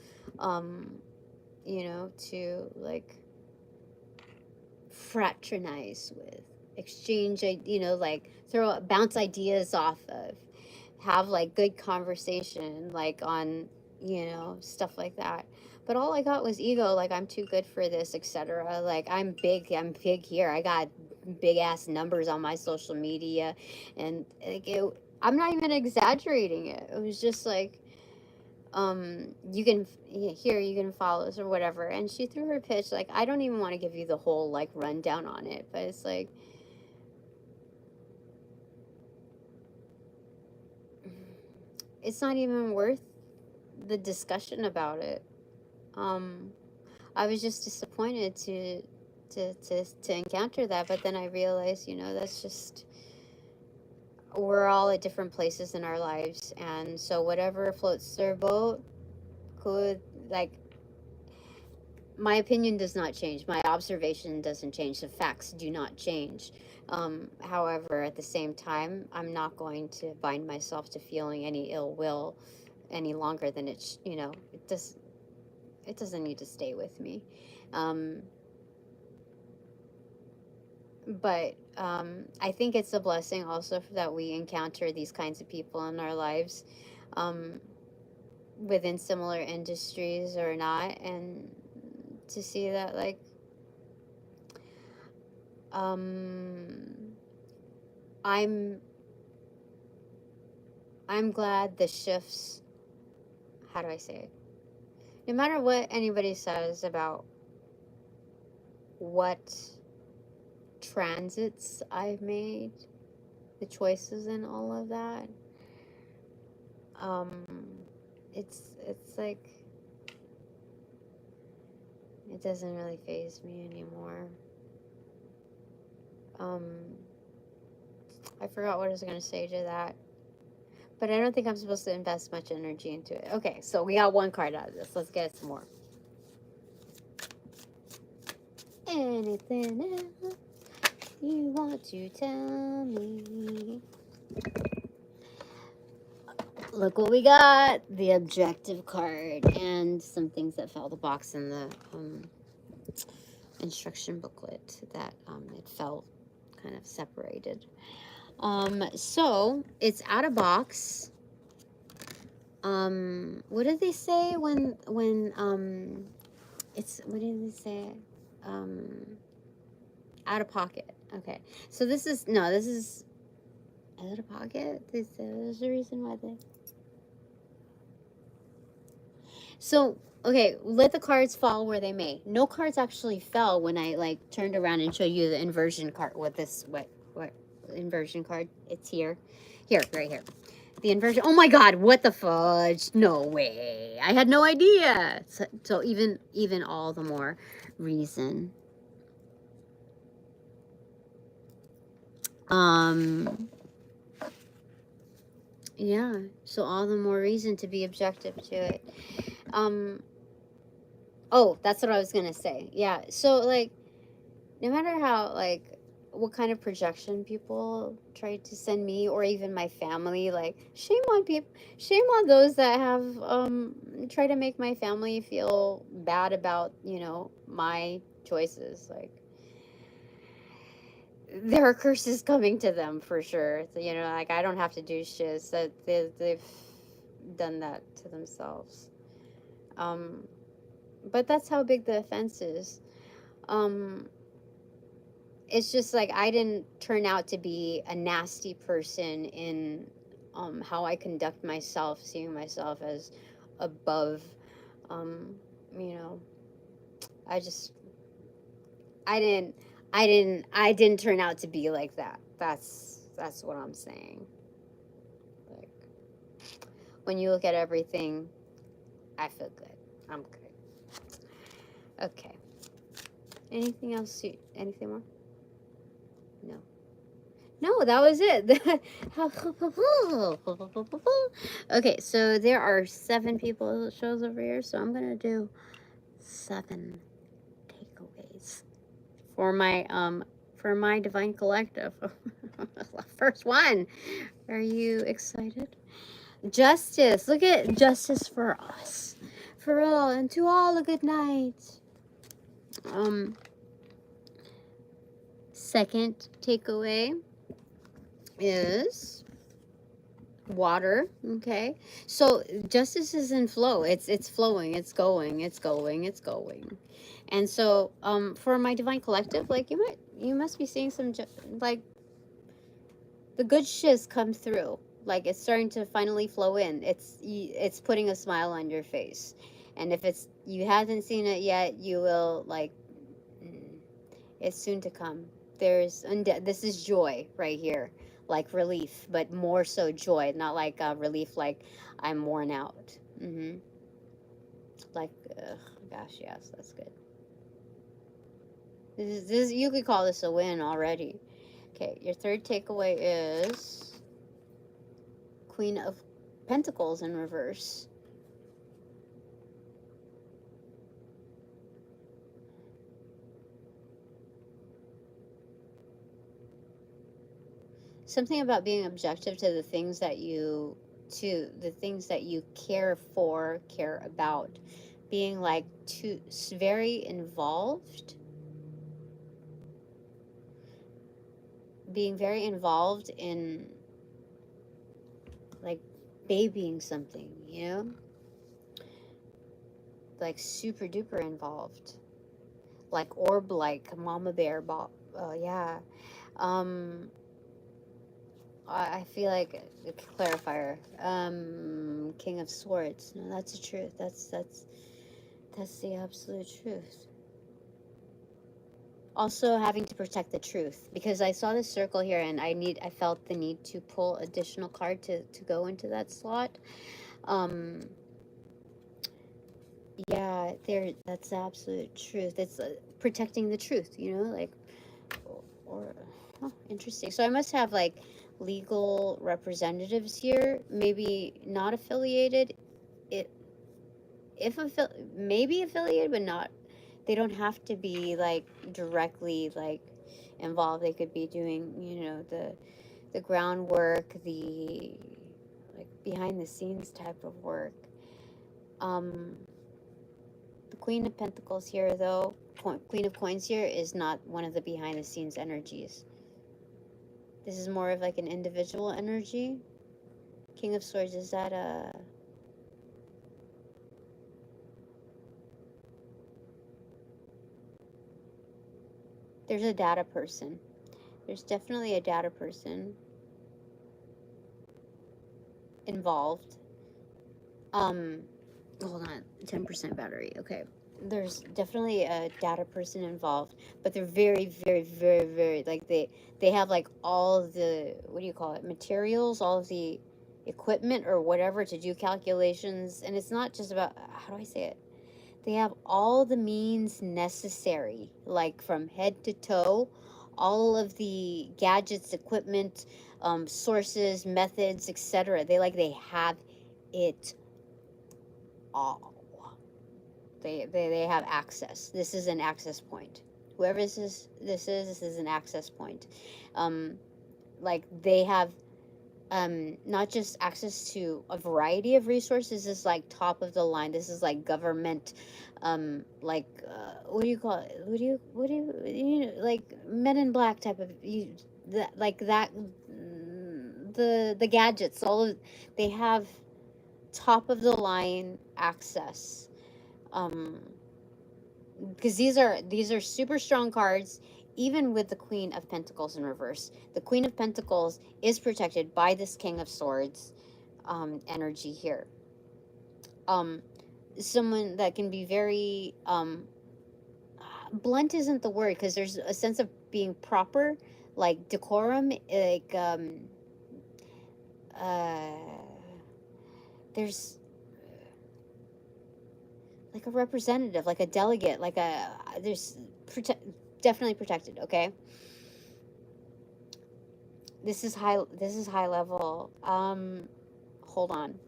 you know, to like fraternize with, exchange, you know, like bounce ideas off of, have like good conversation, like on, you know, stuff like that. But all I got was ego, like I'm too good for this, etc. Like I'm big here. I got big ass numbers on my social media, and like I'm not even exaggerating it. It was just like, you can you can follow us or whatever. And she threw her pitch. Like, I don't even want to give you the whole like rundown on it, but it's like, it's not even worth the discussion about it. I was just disappointed to encounter that, but then I realized, you know, that's just, we're all at different places in our lives, and so whatever floats their boat could, like, my opinion does not change, my observation doesn't change, the facts do not change. However, at the same time, I'm not going to bind myself to feeling any ill will any longer than it, you know, it does. it doesn't need to stay with me. But I think it's a blessing also that we encounter these kinds of people in our lives, within similar industries or not, and to see that, like, I'm glad the shifts, how do I say it? No matter what anybody says about what transits I've made, the choices and all of that, it's like, it doesn't really faze me anymore. I forgot what I was going to say to that, but I don't think I'm supposed to invest much energy into it. Okay, so we got one card out of this. Let's get some more. Anything else you want to tell me? Look what we got. The objective card and some things that fell the box in the instruction booklet that it felt kind of separated. So it's out of box. What did they say when it's, what did they say? Out of pocket. Okay. So this is, no, this is out of pocket. There's a reason why they. So, okay, let the cards fall where they may. No cards actually fell when I, like, turned around and showed you the inversion card. What inversion card? It's here. Here, right here. The inversion. Oh my God, what the fudge? No way. I had no idea. So even all the more reason. Yeah, so all the more reason to be objective to it. Oh, that's what I was gonna say. Yeah, so, like, no matter how, like, what kind of projection people try to send me or even my family, like, shame on those that have try to make my family feel bad about, my choices. Like, there are curses coming to them for sure. So, like, I don't have to do shit. So they've done that to themselves. But that's how big the offense is. It's just like I didn't turn out to be a nasty person in how I conduct myself, seeing myself as above. I didn't turn out to be like that. That's what I'm saying. Like, when you look at everything, I feel good. I'm good. Okay. Anything else? Anything more? No, that was it. Okay, so there are 7 people that shows over here, so I'm gonna do 7 takeaways for my divine collective. First one. Are you excited? Justice. Look at justice for us, for all, and to all a good night. Second takeaway is water. Okay, so justice is in flow. It's flowing. It's going. And so for my divine collective, like, you must be seeing some like the good shit's come through. Like, it's starting to finally flow in. It's putting a smile on your face. And if you haven't seen it yet, you will, like, it's soon to come. This is joy right here, like relief, but more so joy, not like relief like I'm worn out. Like, gosh, yes, that's good. This you could call this a win already. Okay, your third takeaway is Queen of Pentacles in reverse. Something about being objective to the things that you care for, care about, being like very involved, being very involved in like babying something, you know, like super duper involved, like orb, like mama bear ball. Yeah. I feel like a clarifier. King of Swords. No, that's the truth. That's the absolute truth. Also having to protect the truth, because I saw this circle here and I felt the need to pull additional card to go into that slot. Yeah, that's the absolute truth. It's protecting the truth, you know, like or oh, interesting. So I must have like legal representatives here, maybe not affiliated, it if maybe affiliated, but not, they don't have to be like directly like involved. They could be doing, you know, the groundwork, the like behind the scenes type of work. The Queen of Pentacles here, though, Queen of Coins here, is not one of the behind the scenes energies. This is more of like an individual energy. King of Swords, is that a... There's a data person. There's definitely a data person involved. Hold on, 10% battery, okay. There's definitely a data person involved, but they're very, very, very, very, like they have like all of the, what do you call it, materials, all of the equipment or whatever to do calculations. And it's not just about, how do I say it? They have all the means necessary, like from head to toe, all of the gadgets, equipment, sources, methods, etc. They have it all. They have access. This is an access point. Whoever this is an access point. Like they have not just access to a variety of resources. This is like top of the line. This is like government, like what do you call it? What do you know, like Men in Black type of like that. The gadgets. All of they have top of the line access. Because these are super strong cards, even with the Queen of Pentacles in reverse. The Queen of Pentacles is protected by this King of Swords energy here. Someone that can be very blunt isn't the word, because there's a sense of being proper, like decorum, like there's like a representative, like a delegate, like a there's definitely protected. Okay, this is high level. Hold on.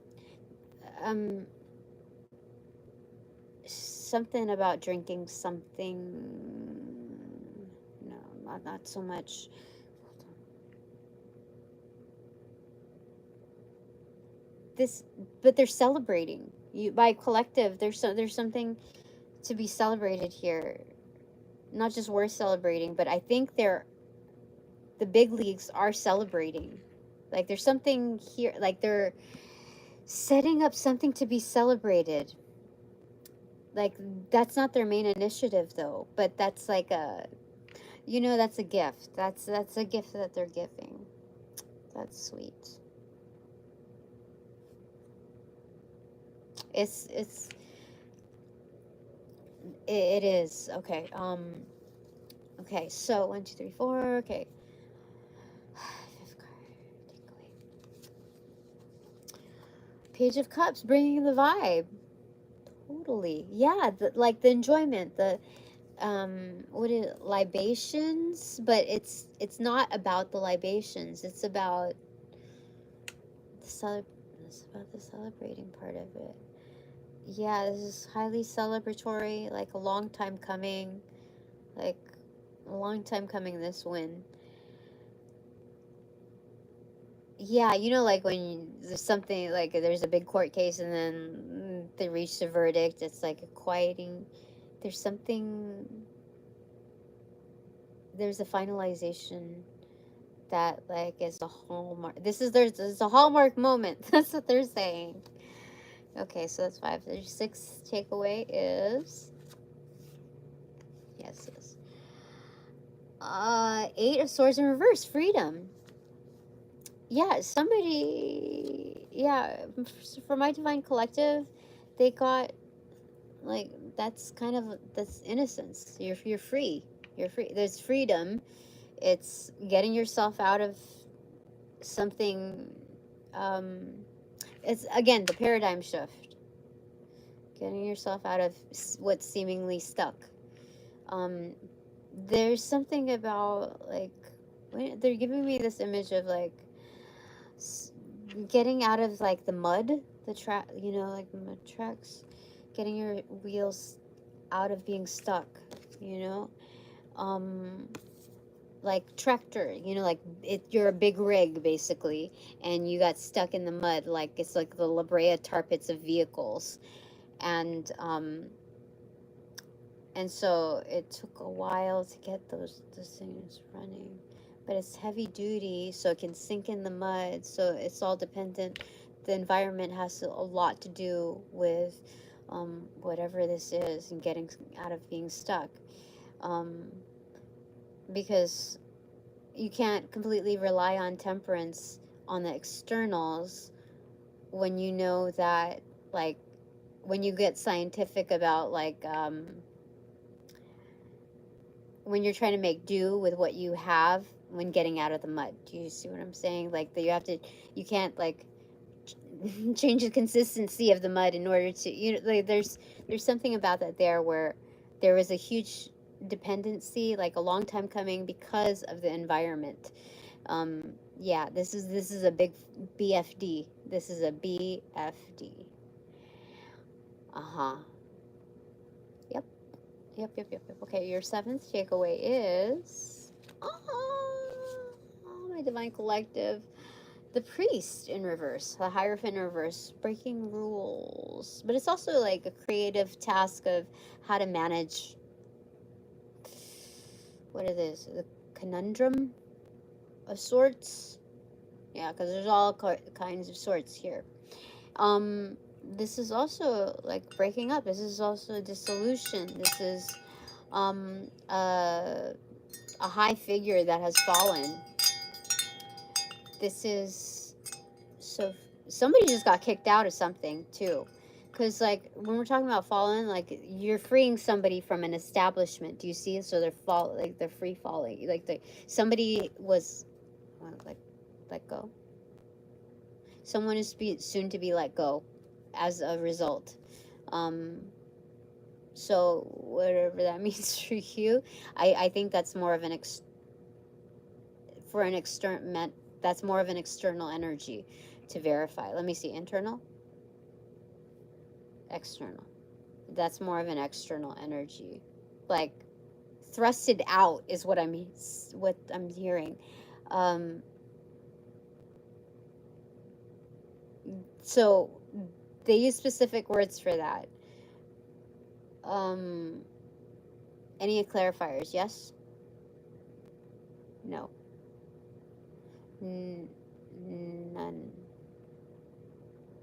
Something about drinking something. No, not so much. This, but they're celebrating you by collective. There's something to be celebrated here, not just worth celebrating, but I think the big leagues are celebrating. Like there's something here, like they're setting up something to be celebrated. Like that's not their main initiative though, but that's like a, you know, that's a gift. That's a gift that they're giving. That's sweet. It is. Okay. Okay, so 1, 2, 3, 4. Okay. Fifth card. Take away. Page of Cups, bringing the vibe. Totally. Yeah, like the enjoyment, the what is it, libations, but it's not about the libations. It's about it's about the celebrating part of it. Yeah, this is highly celebratory, like a long time coming, like a long time coming, this win. Yeah, you know, like when there's something, like there's a big court case and then they reached a verdict. It's like a quieting. There's something. There's a finalization that like is a hallmark. There's a hallmark moment. That's what they're saying. Okay, so that's 5. There's 6 takeaway is yes. 8 of Swords in reverse, freedom. Yeah, somebody. Yeah, for my divine collective, they got like that's innocence. You're free. You're free. There's freedom. It's getting yourself out of something. It's again the paradigm shift. Getting yourself out of what's seemingly stuck. There's something about like they're giving me this image of like getting out of like the mud, the track, like mud tracks, getting your wheels out of being stuck, like tractor, like you're a big rig basically, and you got stuck in the mud, like it's like the La Brea tar pits of vehicles, and so it took a while to get those things running, but it's heavy duty, so it can sink in the mud, so it's all dependent. The environment has a lot to do with whatever this is and getting out of being stuck, because you can't completely rely on temperance on the externals when you know that, like, when you get scientific about, like, when you're trying to make do with what you have when getting out of the mud. Do you see what I'm saying? Like, you can't, like, change the consistency of the mud in order to, like, there's something about that there where there was a huge dependency, like a long time coming because of the environment. Yeah, this is a big BFD. This is a BFD. Yep. Okay, your 7th takeaway is my divine collective, the priest in reverse, the Hierophant in reverse, breaking rules. But it's also like a creative task of how to manage, what it is, the conundrum of sorts. Yeah, because there's all kinds of sorts here. This is also like breaking up. This is also dissolution. This is a high figure that has fallen. This is, so somebody just got kicked out of something too, because like when we're talking about fallen, like you're freeing somebody from an establishment. Do you see it? So they're free falling, like somebody was like let go. Someone is soon to be let go as a result. So whatever that means for you, I think that's more of an that's more of an external energy to verify. Let me see, internal, external. That's more of an external energy, like thrusted out is what I'm hearing. So they use specific words for that. Any clarifiers? Yes? No? None.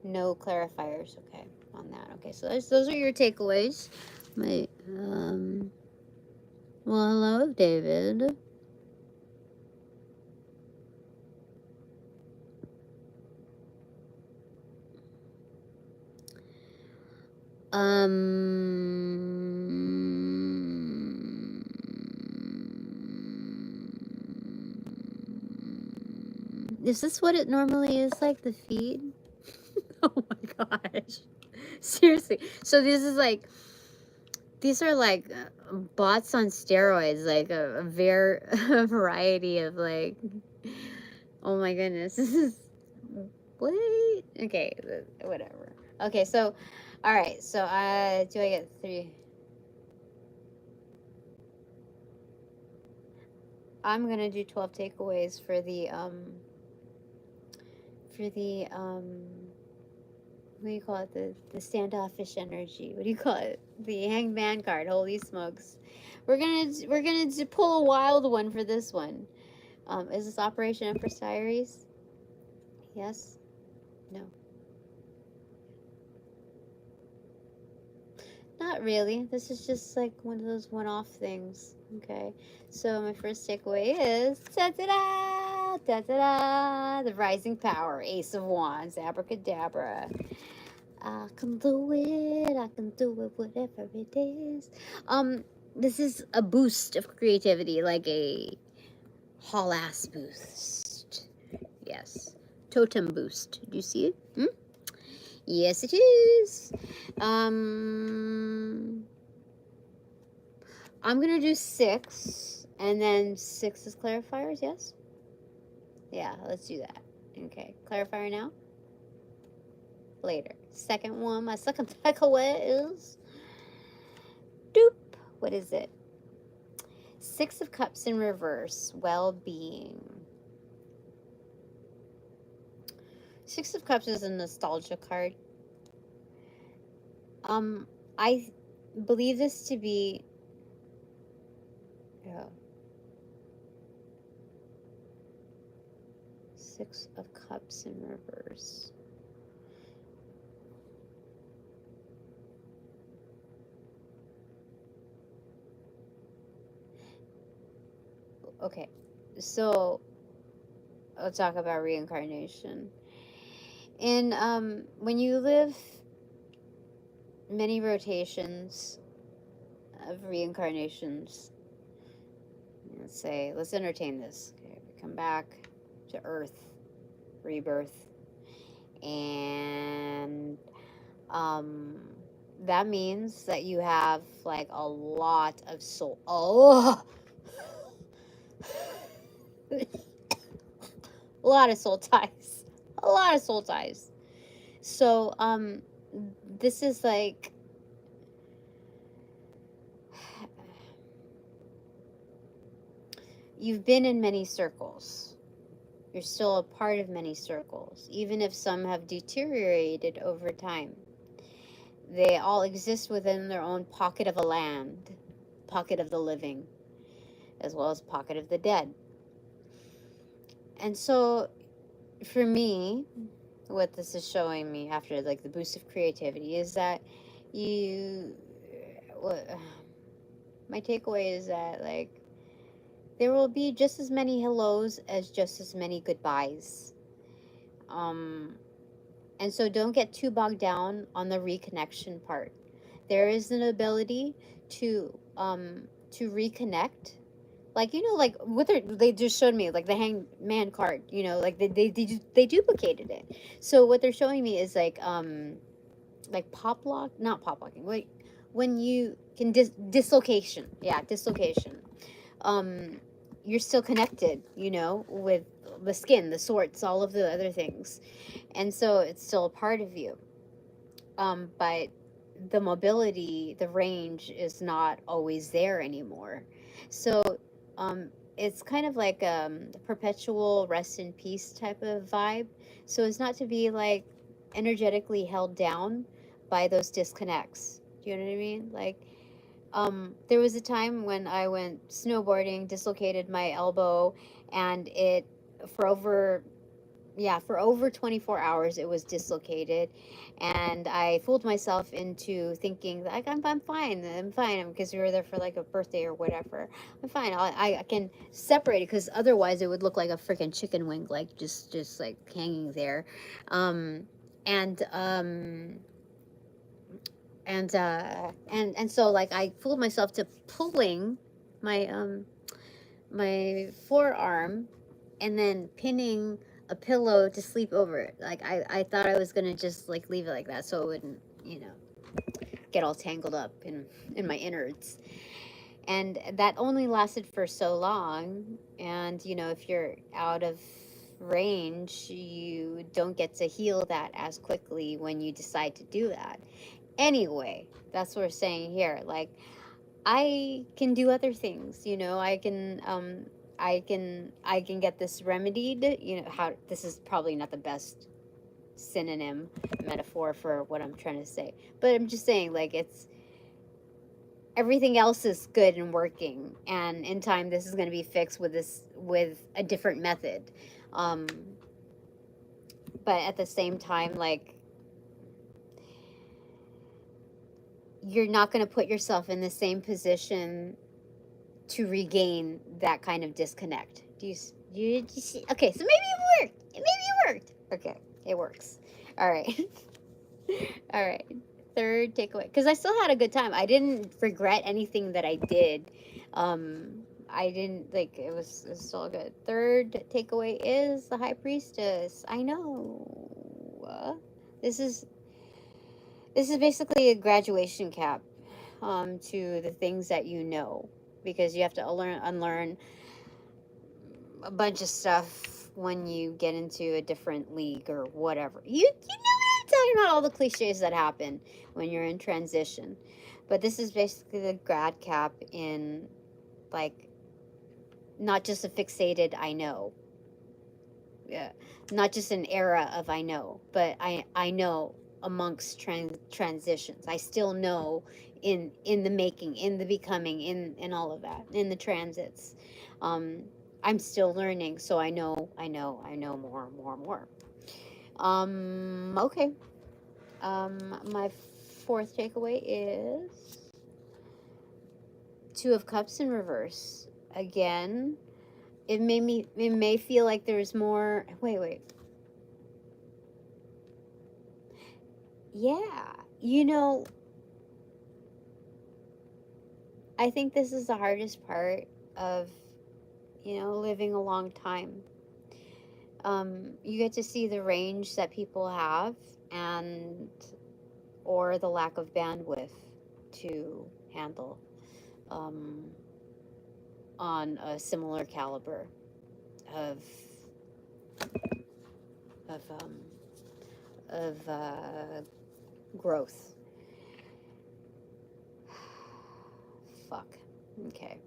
No clarifiers. Okay, on that. Okay, so those are your takeaways. Well, hello, David. Is this what it normally is like, the feed? Oh my gosh. Seriously. So these are like bots on steroids, like a variety of like, oh my goodness. This is, what? Okay, whatever. Okay, so, all right. So, do I get 3? I'm going to do 12 takeaways for the what do you call it? The standoffish energy. What do you call it? The hangman card. Holy smokes. We're gonna pull a wild one for this one. Is this Operation Empress Diaries? Yes? No. Not really. This is just like one of those one-off things. Okay. So my first takeaway is da-da-da, da-da-da, the rising power, Ace of Wands, abracadabra. I can do it. I can do it, whatever it is. This is a boost of creativity, like a haul ass boost. Yes. Totem boost. Do you see it? Hmm? Yes, it is. I'm gonna do 6, and then 6 is clarifiers. Yes. Yeah, let's do that. Okay, clarifier now. Later. Second one. My second takeaway is doop. What is it? 6 of Cups in reverse. Well-being. 6 of Cups is a nostalgia card. I believe this to be... Oh. 6 of Cups in reverse. Okay, so I'll talk about reincarnation. And when you live many rotations of reincarnations, let's entertain this. Okay, we come back to Earth, rebirth, and that means that you have like a lot of soul. Oh, a lot of soul ties. A lot of soul ties. So this is like you've been in many circles. You're still a part of many circles, even if some have deteriorated over time. They all exist within their own pocket of a land, pocket of the living, as well as pocket of the dead. And so, for me, what this is showing me after like the boost of creativity is that my takeaway is that like there will be just as many hellos as just as many goodbyes. And so don't get too bogged down on the reconnection part. There is an ability to reconnect. Like, you know, like what they just showed me, like the hangman card, you know, like they duplicated it. So what they're showing me is like not pop locking, like when you can dislocation. Yeah, dislocation. You're still connected, you know, with the skin, the sorts, all of the other things. And so it's still a part of you. But the mobility, the range is not always there anymore. So it's kind of like a perpetual rest in peace type of vibe. So it's not to be like energetically held down by those disconnects. Do you know what I mean? Like, there was a time when I went snowboarding, dislocated my elbow, and it for over 24 hours it was dislocated, and I fooled myself into thinking that I'm fine because we were there for like a birthday or whatever. I'm fine. I can separate it because otherwise it would look like a freaking chicken wing, like just like hanging there, and so like I fooled myself to pulling my my forearm and then pinning a pillow to sleep over it. Like I thought I was gonna just like leave it like that so it wouldn't, you know, get all tangled up in my innards. And that only lasted for so long. And you know, if you're out of range, you don't get to heal that as quickly when you decide to do that. Anyway, that's what we're saying here. Like, I can do other things, you know. I can get this remedied. You know, how this is probably not the best synonym, metaphor for what I'm trying to say. But I'm just saying, like, it's everything else is good and working, and in time this is going to be fixed with a different method. But at the same time, like, you're not going to put yourself in the same position to regain that kind of disconnect. Do you see? Okay, so maybe it worked. Maybe it worked. Okay, it works. All right. All right. Third takeaway, because I still had a good time. I didn't regret anything that I did. I didn't, like, it was still good. Third takeaway is the High Priestess. I know. This is basically a graduation cap to the things that you know, because you have to unlearn a bunch of stuff when you get into a different league or whatever. You know what I'm talking about, all the cliches that happen when you're in transition. But this is basically the grad cap in, like, not just a fixated I know. Yeah, not just an era of I know, but I know amongst transitions. I still know in the making, in the becoming, in all of that, in the transits. I'm still learning, so I know more. Okay. My fourth takeaway is Two of Cups in reverse. Again, it may feel like there's more. Wait. Yeah, I think this is the hardest part of, living a long time. You get to see the range that people have, or the lack of bandwidth to handle on a similar caliber of growth. Fuck. Okay.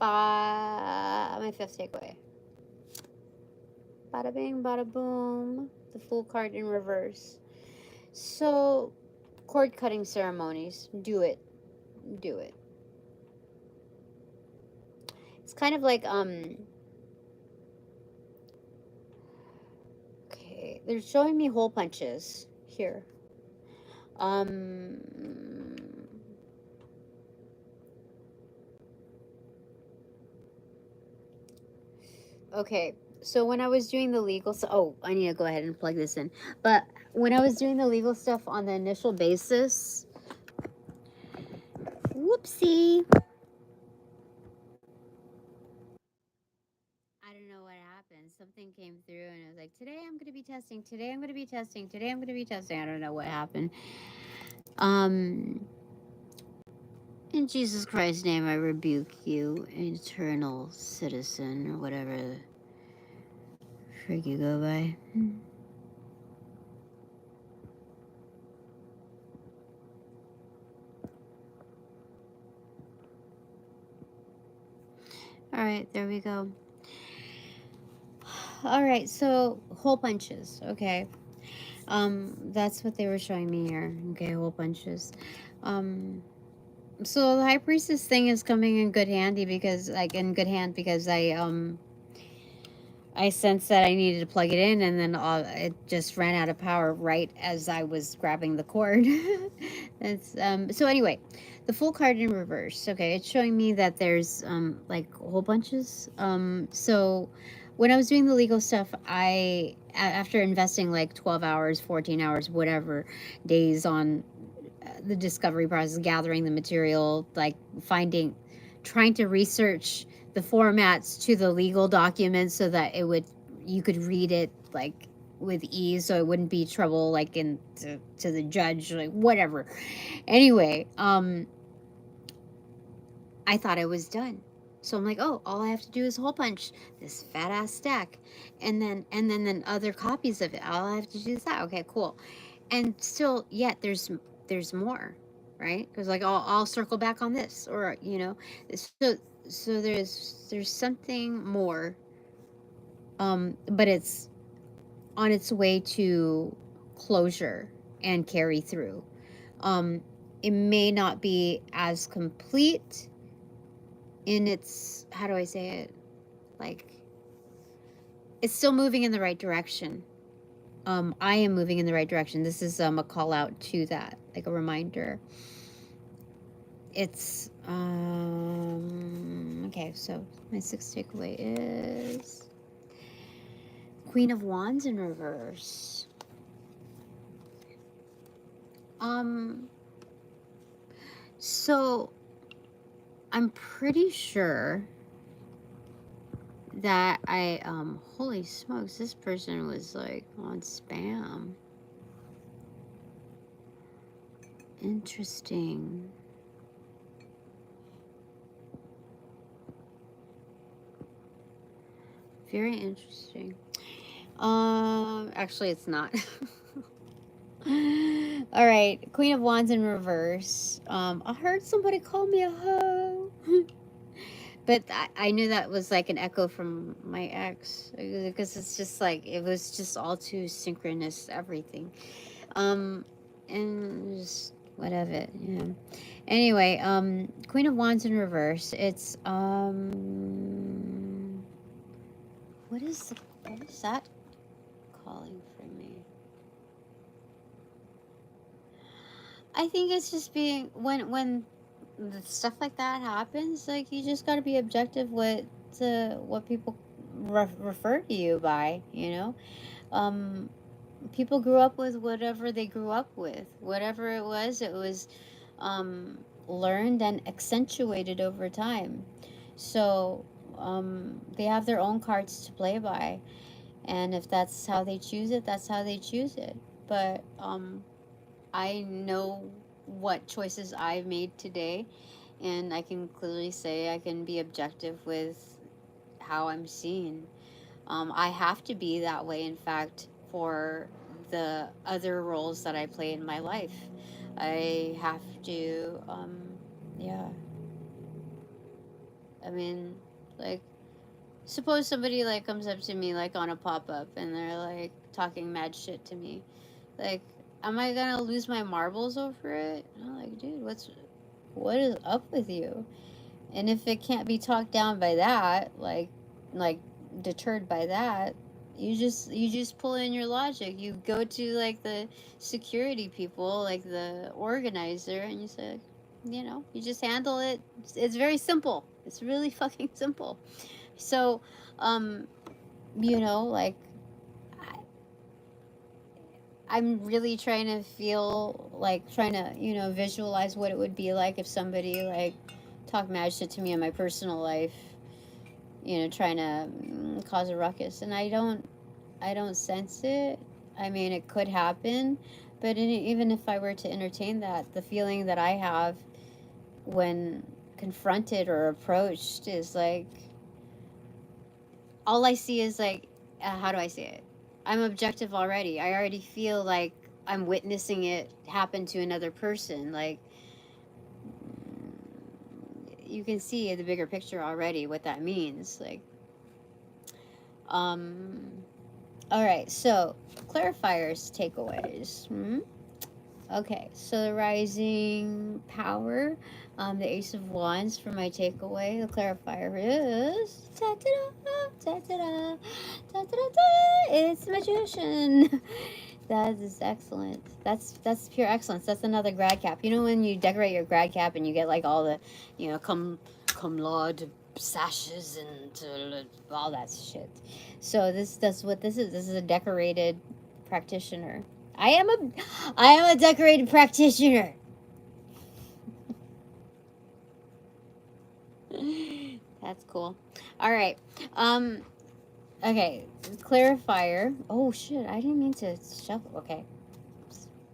My fifth takeaway. Bada bing, bada boom. The Fool card in reverse. So, cord cutting ceremonies. Do it. It's kind of like, okay, they're showing me hole punches here. Okay, so when I was doing the legal stuff, I need to go ahead and plug this in. But when I was doing the legal stuff on the initial basis, whoopsie. I don't know what happened. Something came through and it was like, today I'm going to be testing. Today I'm going to be testing. Today I'm going to be testing. I don't know what happened. In Jesus Christ's name, I rebuke you, eternal citizen, or whatever the frig you go by. All right, there we go. All right, so hole punches. Okay, that's what they were showing me here. Okay, hole punches. So the High Priestess thing is coming in good hand because I sensed that I needed to plug it in, and then it just ran out of power right as I was grabbing the cord. That's so anyway, the Fool card in reverse. Okay, it's showing me that there's like hole punches. So when I was doing the legal stuff, after investing like 12 hours, 14 hours, whatever days on the discovery process, gathering the material, like trying to research the formats to the legal documents so that you could read it like with ease, so it wouldn't be trouble like to the judge, like whatever. Anyway, I thought I was done. So I'm like, oh, all I have to do is hole punch this fat ass stack, and then other copies of it. All I have to do is that. Okay, cool. And still, yet there's more, right? Because like I'll circle back on this, or so there's something more. But it's on its way to closure and carry through. It may not be as complete in its, how do I say it? Like, it's still moving in the right direction. I am moving in the right direction. This is a call out to that, like a reminder. It's, okay, so my 6th takeaway is Queen of Wands in reverse. So I'm pretty sure that I, holy smokes, this person was like on spam. Interesting. Very interesting. Actually, it's not. All right, Queen of Wands in reverse. I heard somebody call me a hoe. But I knew that was like an echo from my ex, because it's just like, it was just all too synchronous, everything. And just whatever, you know. Anyway, Queen of Wands in reverse. It's what is that calling for me? I think it's just being, when the stuff like that happens, like, you just got to be objective with what people refer to you by, you know. People grew up with whatever they grew up with. Whatever it was learned and accentuated over time. So they have their own cards to play by, and if that's how they choose it, that's how they choose it. But I know what choices I've made today, and I can clearly say I can be objective with how I'm seen. I have to be that way, in fact, for the other roles that I play in my life. I have to, yeah. I mean, like, suppose somebody, like, comes up to me, like, on a pop-up, and they're, like, talking mad shit to me. Like, am I gonna lose my marbles over it? I'm like, dude, what is up with you? And if it can't be talked down by that, like deterred by that, you just pull in your logic. You go to, like, the security people, like the organizer, and you say, you know, you just handle it. It's very simple. It's really fucking simple. So, you know, like, I'm really trying to feel, like, trying to, you know, visualize what it would be like if somebody, like, talked mad shit to me in my personal life, you know, trying to cause a ruckus. And I don't sense it. I mean, it could happen, but even if I were to entertain that, the feeling that I have when confronted or approached is like, all I see is, like, how do I say it? I'm objective already. I already feel like I'm witnessing it happen to another person. Like, you can see the bigger picture already, what that means. Like, all right, so clarifiers, takeaways. Okay, so the rising power, the Ace of Wands for my takeaway. The clarifier is it's Magician. That is excellent. That's pure excellence. That's another grad cap. You know, when you decorate your grad cap and you get, like, all the, you know, cum laude sashes and all that shit. So that's what this is. This is a decorated practitioner. I am a decorated practitioner. That's cool. All right. Okay. Clarifier. Oh shit! I didn't mean to shuffle. Okay.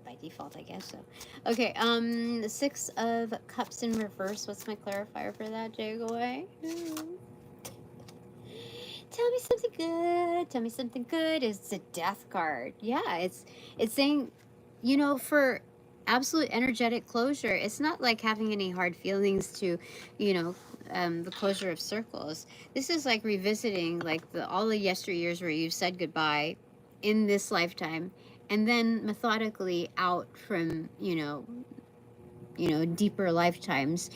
By default, I guess so. Okay. The 6 of Cups in reverse. What's my clarifier for that, Jaguar? Tell me something good. Tell me something good. It's a Death card. Yeah, it's saying, you know, for absolute energetic closure, it's not like having any hard feelings to, you know, the closure of circles. This is like revisiting, like, all the yesteryears where you've said goodbye, in this lifetime, and then methodically out from, deeper lifetimes.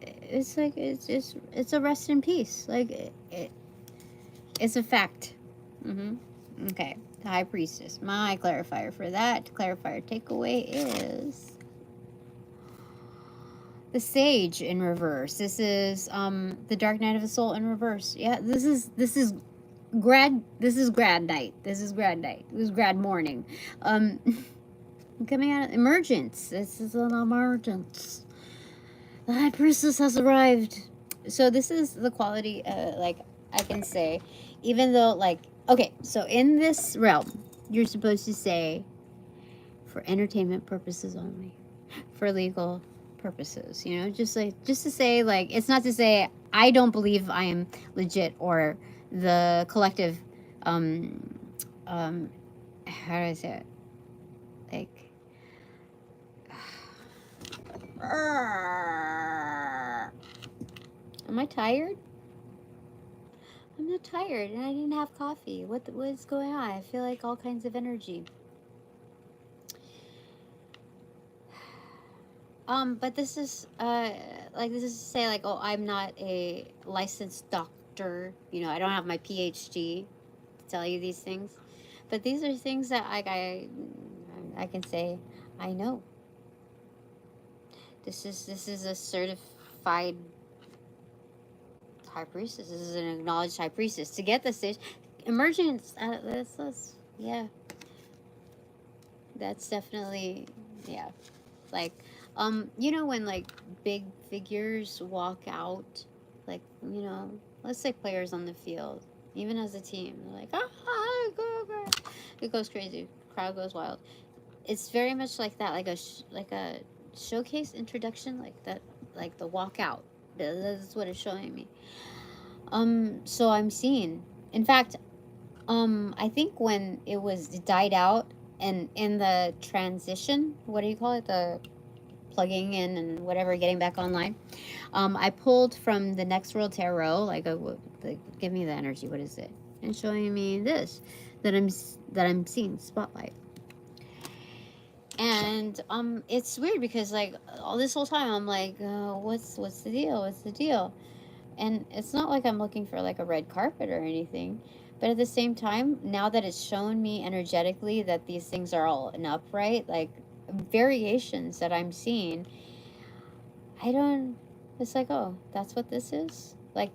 It's like it's a rest in peace. Like it's a fact. Okay, the High Priestess. My clarifier for that clarifier takeaway is the Sage in reverse. This is the Dark Night of the Soul in reverse. Yeah, this is grad night. This is grad night. This is grad morning. Coming out of emergence. This is an emergence. The High Priestess has arrived. So this is the quality, like I can say, even though, like, okay, so in this realm, you're supposed to say, for entertainment purposes only, for legal purposes, just to say, like, it's not to say I don't believe I am legit or the collective, how do I say it? Like, am I tired? I'm not tired, and I didn't have coffee. What's going on? I feel like all kinds of energy. But this is this is to say, like, oh, I'm not a licensed doctor. I don't have my PhD to tell you these things. But these are things that I can say I know. This is a certified High Priestess. This is an acknowledged High Priestess. To get the stage, emergence. Yeah. That's definitely, yeah. Like, when like big figures walk out, like, let's say players on the field, even as a team, they're like, go. It goes crazy. Crowd goes wild. It's very much like that, like a showcase introduction, like that, like the walkout. That's what it's showing me. So I'm seeing. In fact, I think when it died out and in the transition, what do you call it? The plugging in and whatever, getting back online. I pulled from the Next World Tarot, like give me the energy. What is it? And showing me this that I'm seeing spotlight. And it's weird because like all this whole time I'm like, what's the deal? What's the deal? And it's not like I'm looking for like a red carpet or anything, but at the same time, now that it's shown me energetically that these things are all an upright, like variations that I'm seeing, it's like, oh, that's what this is? Like,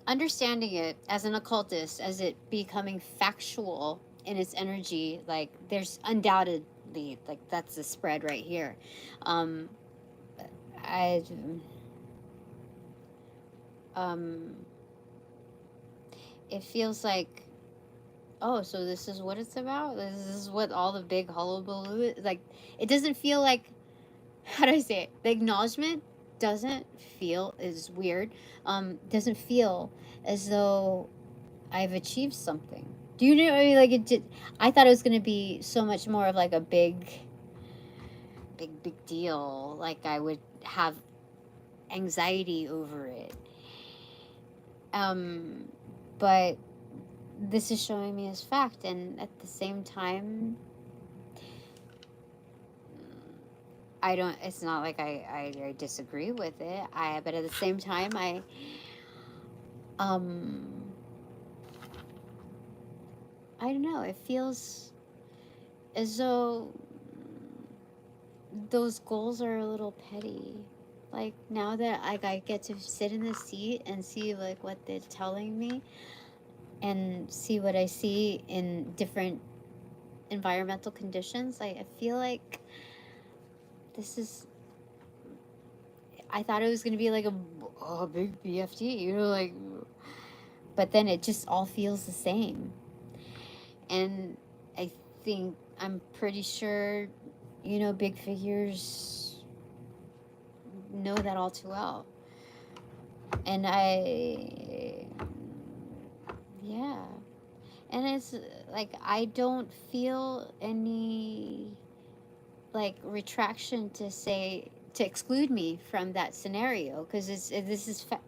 understanding it as an occultist, as it becoming factual in its energy, like there's undoubtedly, like that's the spread right here. It feels like, oh, so this is what it's about? This is what all the big hullabaloo is? Like, it doesn't feel like, how do I say it? The acknowledgement doesn't feel, is weird, doesn't feel as though I've achieved something. Do you know what I mean? Like, I thought it was going to be so much more of like a big deal. Like, I would have anxiety over it. But this is showing me as fact, and at the same time, it's not like I disagree with it. But at the same time, I don't know, it feels as though those goals are a little petty. Like, now that I get to sit in the seat and see like what they're telling me and see what I see in different environmental conditions, I feel like this is, I thought it was going to be like a big BFD, like, but then it just all feels the same. And I'm pretty sure, big figures know that all too well. And yeah. And it's like, I don't feel any like retraction to exclude me from that scenario, because this is fact.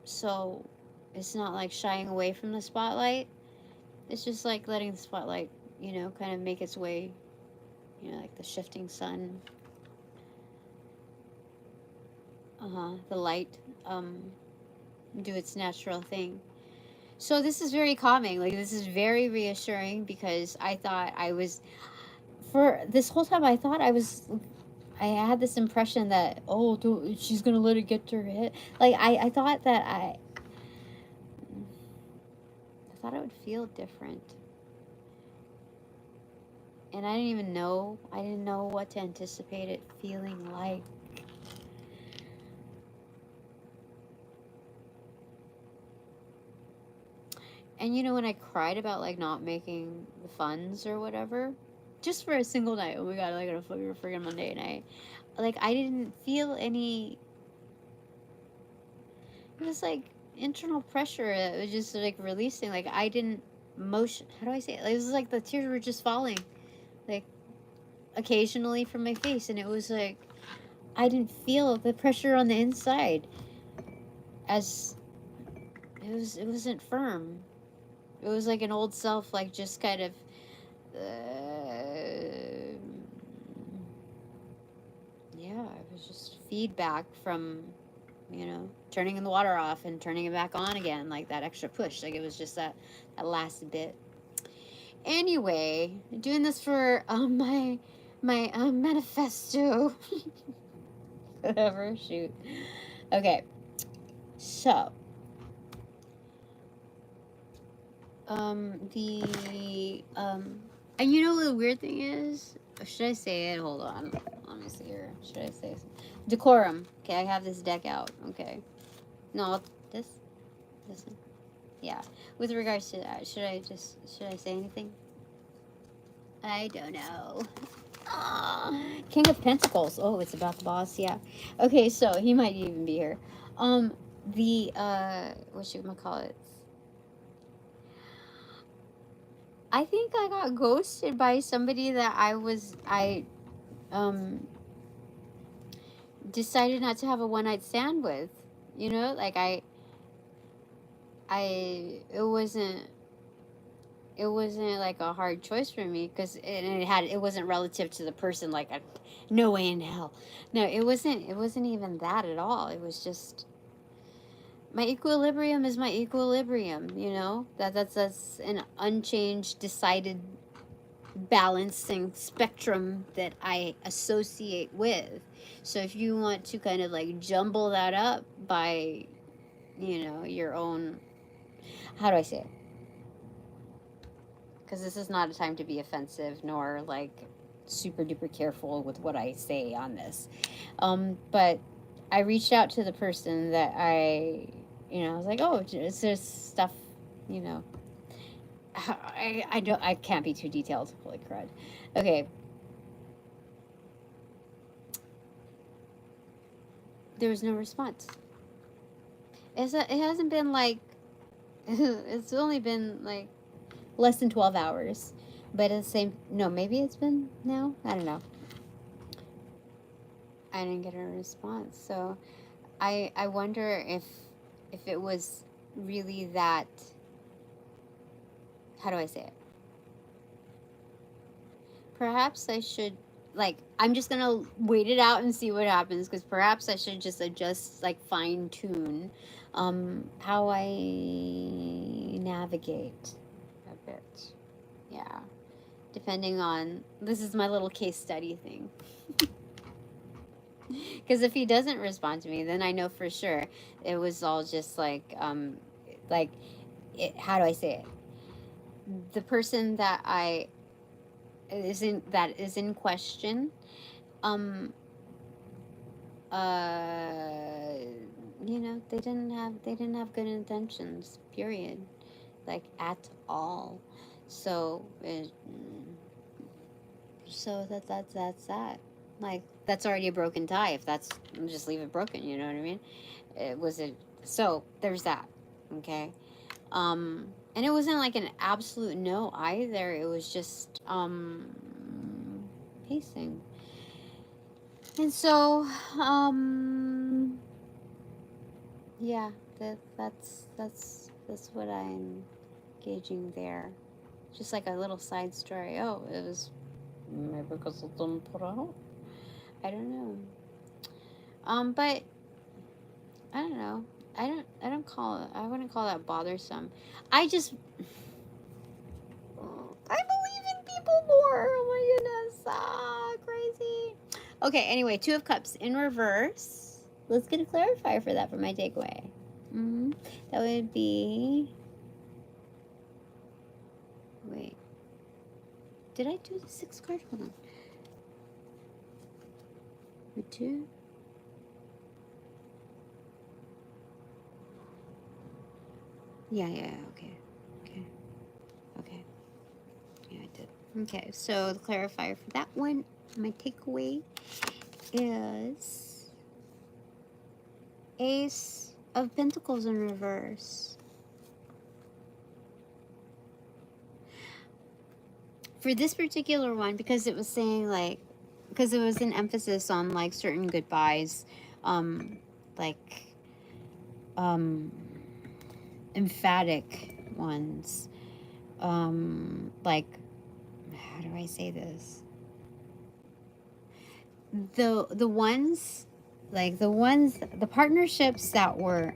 So it's not like shying away from the spotlight. It's just like letting the spotlight, you know, kind of make its way, you know, like the shifting sun. The light, do its natural thing. So this is very calming. Like, this is very reassuring, because I thought I was, for this whole time, I thought I had this impression that, oh, she's gonna let it get to her head. Like, I thought that I thought it would feel different. And I didn't know what to anticipate it feeling like. And you know, when I cried about like not making the funds or whatever, just for a single night, oh my god, like on a friggin' Monday night, like I didn't feel any. It was like internal pressure. It was just like releasing. Like I didn't motion. How do I say it? Like, it was like the tears were just falling, like occasionally from my face, and it was like I didn't feel the pressure on the inside. As it wasn't firm. It was like an old self, like just kind of, yeah, it was just feedback from, you know, turning the water off and turning it back on again, like that extra push. Like it was just that last bit. Anyway, doing this for my manifesto. Whatever, shoot. Okay, so and you know what the weird thing is? Should I say it? Hold on. Let me see here. Should I say something? Decorum. Okay, I have this deck out. Okay. No, this one. Yeah. With regards to that, should I say anything? I don't know. King of Pentacles. Oh, it's about the boss. Yeah. Okay, so he might even be here. What you gonna call it? I think I got ghosted by somebody that I decided not to have a one-night stand with. You know, like it wasn't like a hard choice for me, because it wasn't relative to the person, like no way in hell. No, it wasn't even that at all. It was just my equilibrium is my equilibrium, you know? That's an unchanged, decided, balancing spectrum that I associate with. So if you want to kind of like jumble that up by, you know, your own, how do I say it? Because this is not a time to be offensive, nor like super duper careful with what I say on this. But I reached out to the person that I was like, oh, is there stuff, you know, I can't be too detailed. Holy crud. Okay. There was no response. It hasn't been like, it's only been like less than 12 hours. But at the same, no, maybe it's been now? I don't know. I didn't get a response. So I wonder if it was really that, how do I say it? Perhaps I should, like, I'm just gonna wait it out and see what happens, because perhaps I should just adjust, like, fine tune how I navigate a bit. Yeah. Depending on, this is my little case study thing. Because if he doesn't respond to me, then I know for sure it was all just like how do I say it? The person that is in question, you know, they didn't have good intentions, period, like at all. So that's that. Like, that's already a broken tie. If that's, just leave it broken, you know what I mean? So there's that. Okay. And it wasn't like an absolute no either. It was just pacing. And so yeah, that's That's what I'm gauging there. Just like a little side story. Oh, it was maybe because it didn't put out. I don't know. But I don't know. I wouldn't call that bothersome. I believe in people more. Oh my goodness. Crazy. Okay, anyway, 2 of Cups in reverse. Let's get a clarifier for that for my takeaway. That would be... Wait. Did I do the 6 card? Hold on. The 2? Yeah, okay. Yeah, I did. Okay, so the clarifier for that one, my takeaway is Ace of Pentacles in reverse. For this particular one, because it was saying like, because it was an emphasis on like certain goodbyes, emphatic ones, like, how do I say this? The ones, the partnerships that were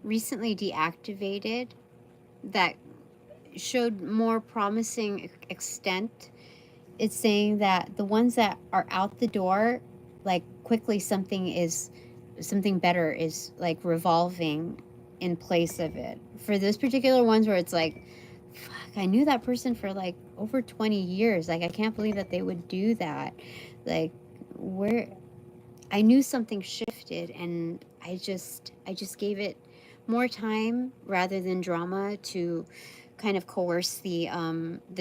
recently deactivated that showed more promising extent, it's saying that the ones that are out the door, like quickly something better is like revolving in place of it. For those particular ones where it's like, fuck, I knew that person for like over 20 years. Like, I can't believe that they would do that. Like, where I knew something shifted, and I just gave it more time rather than drama to kind of coerce the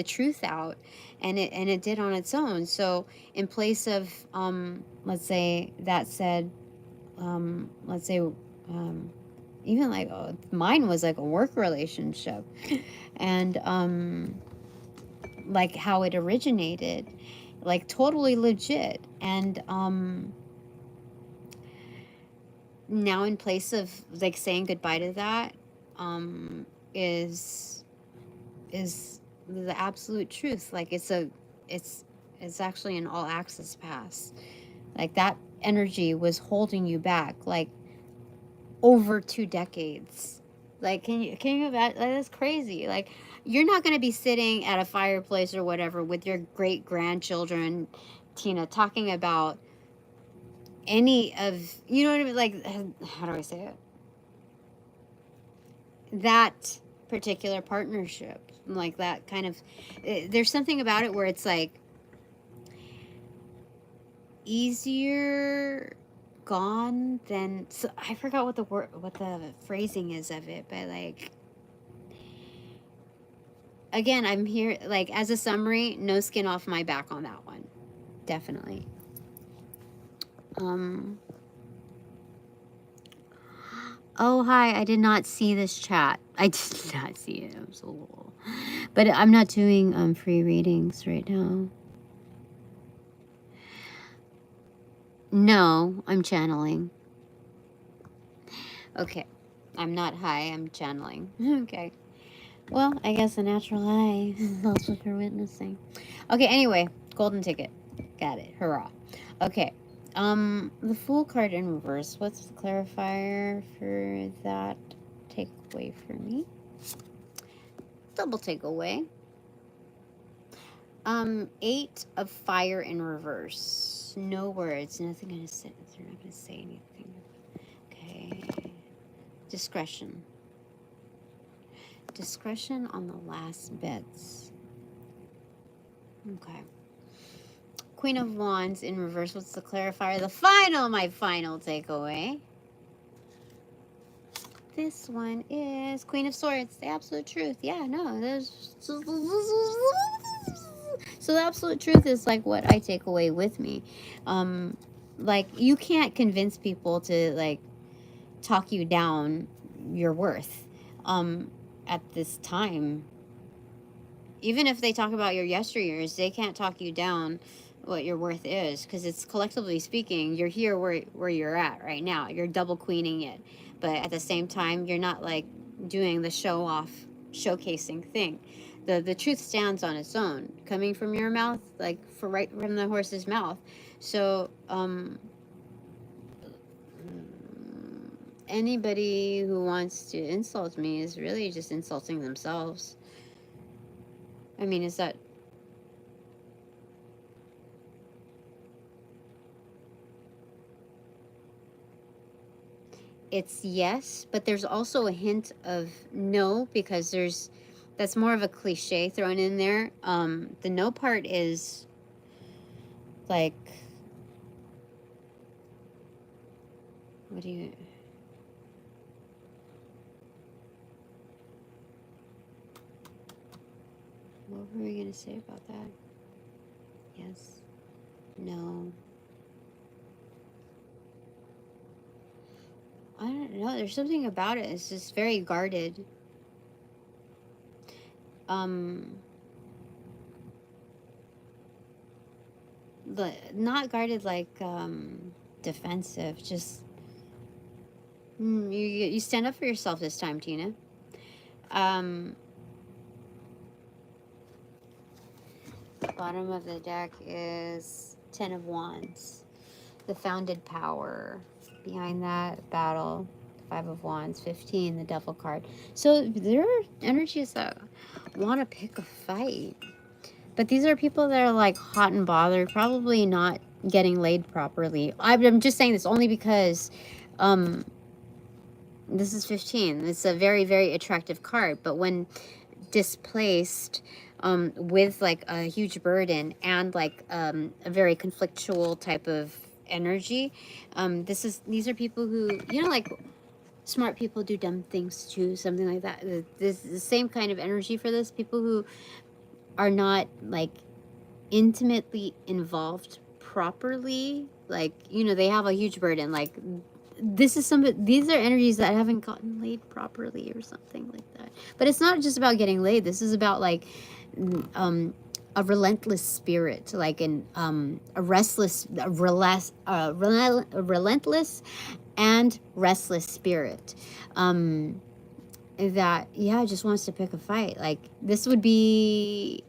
truth out, and it did on its own. So in place of let's say that said, even like, mine was like a work relationship, and like how it originated, like totally legit, and now in place of like saying goodbye to that, is the absolute truth. Like, it's actually an all access pass. Like, that energy was holding you back like over 2 decades. Like, can you imagine? Like, that's crazy. Like, you're not going to be sitting at a fireplace or whatever with your great grandchildren, Tina, talking about any of, you know what I mean? Like, how do I say it? That particular partnership, like that kind of, there's something about it where it's like easier gone than, so I forgot what the phrasing is of it, but like, again, I'm here like as a summary, no skin off my back on that one, definitely. Oh, hi, I did not see this chat. I did not see it. I'm so little. But I'm not doing free readings right now. No, I'm channeling. Okay. I'm not high, I'm channeling. Okay. Well, I guess a natural high. That's what you're witnessing. Okay, anyway, golden ticket. Got it. Hurrah. Okay. The Fool card in reverse. What's the clarifier for that takeaway for me? Double takeaway. 8 of Fire in reverse. No words. Nothing gonna say. They're not gonna say anything. Okay. Discretion. Discretion on the last bits. Okay. Queen of Wands in reverse. What's the clarifier? My final takeaway. This one is Queen of Swords. The absolute truth. Yeah, no. There's... So the absolute truth is like what I take away with me. Like, you can't convince people to like talk you down your worth at this time. Even if they talk about your yesteryears, they can't talk you down what your worth is, because it's, collectively speaking, you're here where you're at right now. You're double queening it. but at the same time, you're not like doing the show off, showcasing thing. The truth stands on its own, coming from your mouth, like right from the horse's mouth. So anybody who wants to insult me is really just insulting themselves. I mean, is that... It's yes, but there's also a hint of no, because that's more of a cliche thrown in there. The no part is like, what were we gonna say about that? Yes, no. I don't know. There's something about it. It's just very guarded. Not guarded like defensive. Just you stand up for yourself this time, Tina. Bottom of the deck is 10 of Wands, the founded power. Behind that, battle, 5 of Wands, 15, the Devil card. So there are energies that want to pick a fight. But these are people that are like hot and bothered, probably not getting laid properly. I'm just saying this only because this is 15. It's a very, very attractive card. But when displaced with like a huge burden and like a very conflictual type of energy, these are people who, you know, like smart people do dumb things too, something like that. This is the same kind of energy for this. People who are not like intimately involved properly, like, you know, they have a huge burden. Like these are energies that haven't gotten laid properly or something like that. But it's not just about getting laid. This is about like a relentless spirit, like a relentless and restless spirit that just wants to pick a fight. Like this would be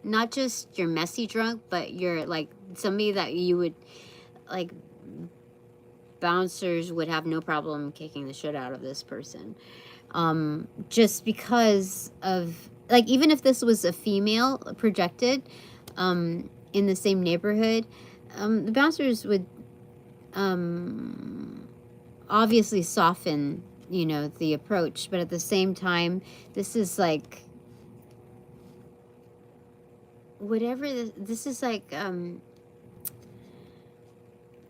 not just your messy drunk, but you're like somebody that you would like, bouncers would have no problem kicking the shit out of this person, just because of, like, even if this was a female projected in the same neighborhood, the bouncers would obviously soften, you know, the approach. But at the same time, this is like whatever this is like,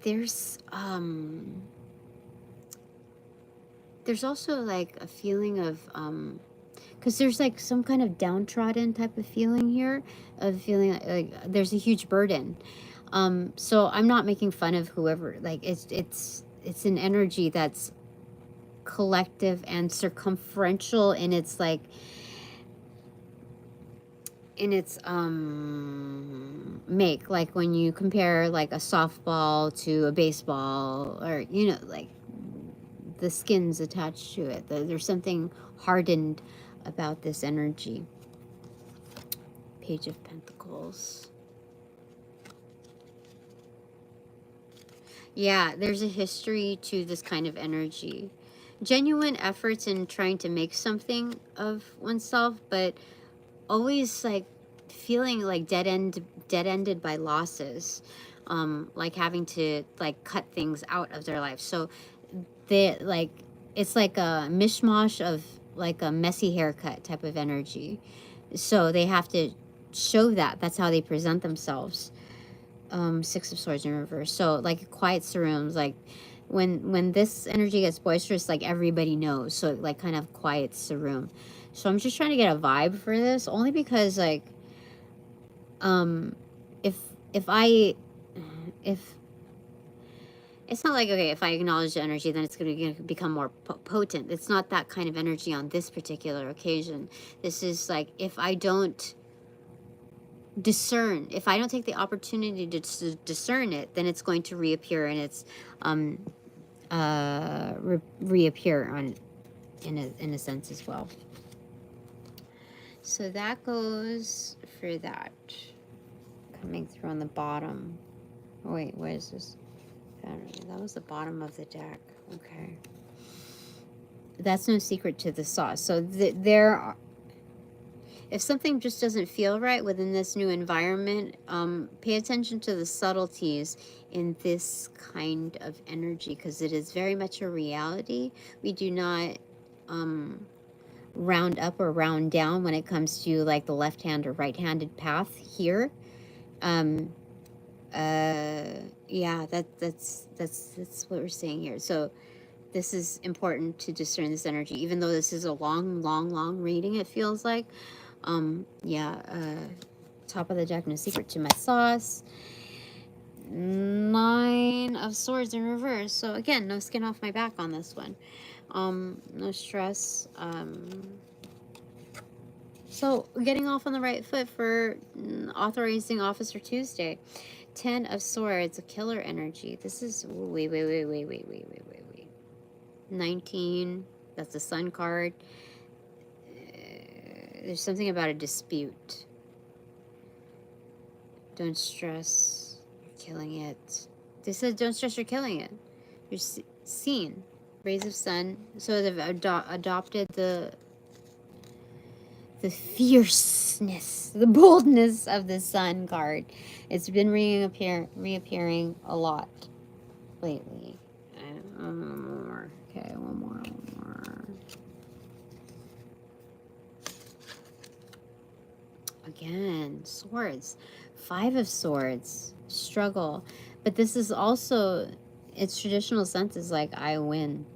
there's also like a feeling of because there's like some kind of downtrodden type of feeling here, of feeling like there's a huge burden. So I'm not making fun of whoever, like it's an energy that's collective and circumferential in its like in its make, like when you compare like a softball to a baseball, or, you know, like the skin's attached to it. There's something hardened about this energy. Page of Pentacles. Yeah, there's a history to this kind of energy. Genuine efforts in trying to make something of oneself, but always like feeling like dead-ended by losses, like having to like cut things out of their life. So they like, it's like a mishmash of like a messy haircut type of energy. So they have to show that. That's how they present themselves. 6 of Swords in reverse. So like it quiets the rooms. Like when this energy gets boisterous, like everybody knows. So it like kind of quiets the room. So I'm just trying to get a vibe for this, only because like if it's not like, okay, if I acknowledge the energy, then it's going to become more potent. It's not that kind of energy on this particular occasion. This is like, if I don't discern, if I don't take the opportunity to discern it, then it's going to reappear in its reappear on in a sense as well. So that goes for that. Coming through on the bottom. Oh, wait, what is this? That was the bottom of the deck. Okay. That's no secret to the sauce. So there are, if something just doesn't feel right within this new environment, pay attention to the subtleties in this kind of energy, because it is very much a reality. We do not round up or round down when it comes to like the left hand or right-handed path here. Yeah, that's what we're saying here. So this is important to discern this energy, even though this is a long reading, it feels like. Yeah, top of the deck, no secret to my sauce. 9 of Swords in reverse. So again, no skin off my back on this one. No stress. So getting off on the right foot for authorizing Officer Tuesday. 10 of Swords, a killer energy. This is, wait. 19, that's the Sun card. There's something about a dispute. Don't stress, you're killing it. They said don't stress, you're killing it. You're seen. Rays of Sun. So they've adopted the fierceness, the boldness of the Sun card. It's been reappearing a lot lately. One more. Okay, one more. Again, Swords. 5 of Swords. Struggle. But this is also, its traditional sense is like, I win,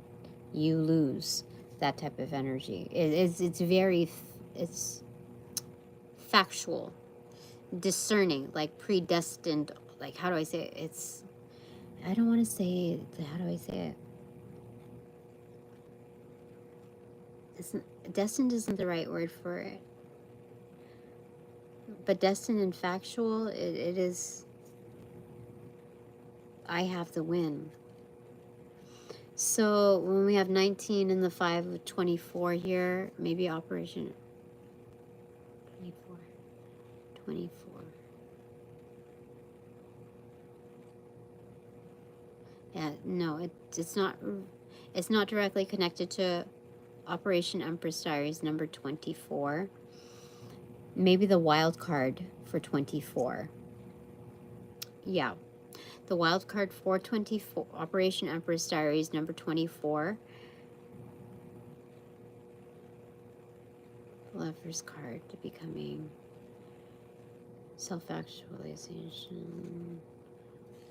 you lose. That type of energy. It's very, it's factual, discerning, like predestined. Like, how do I say it? It's, I don't want to say it. How do I say it? Destined isn't the right word for it. But destined and factual, it is, I have the win. So when we have 19 and the 5 of 24 here, maybe Operation 24. Yeah, no, it's not directly connected to Operation Empress Diaries number 24. Maybe the wild card for 24. Yeah. The wild card for 24, Operation Empress Diaries number 24. Lover's card to becoming self-actualization.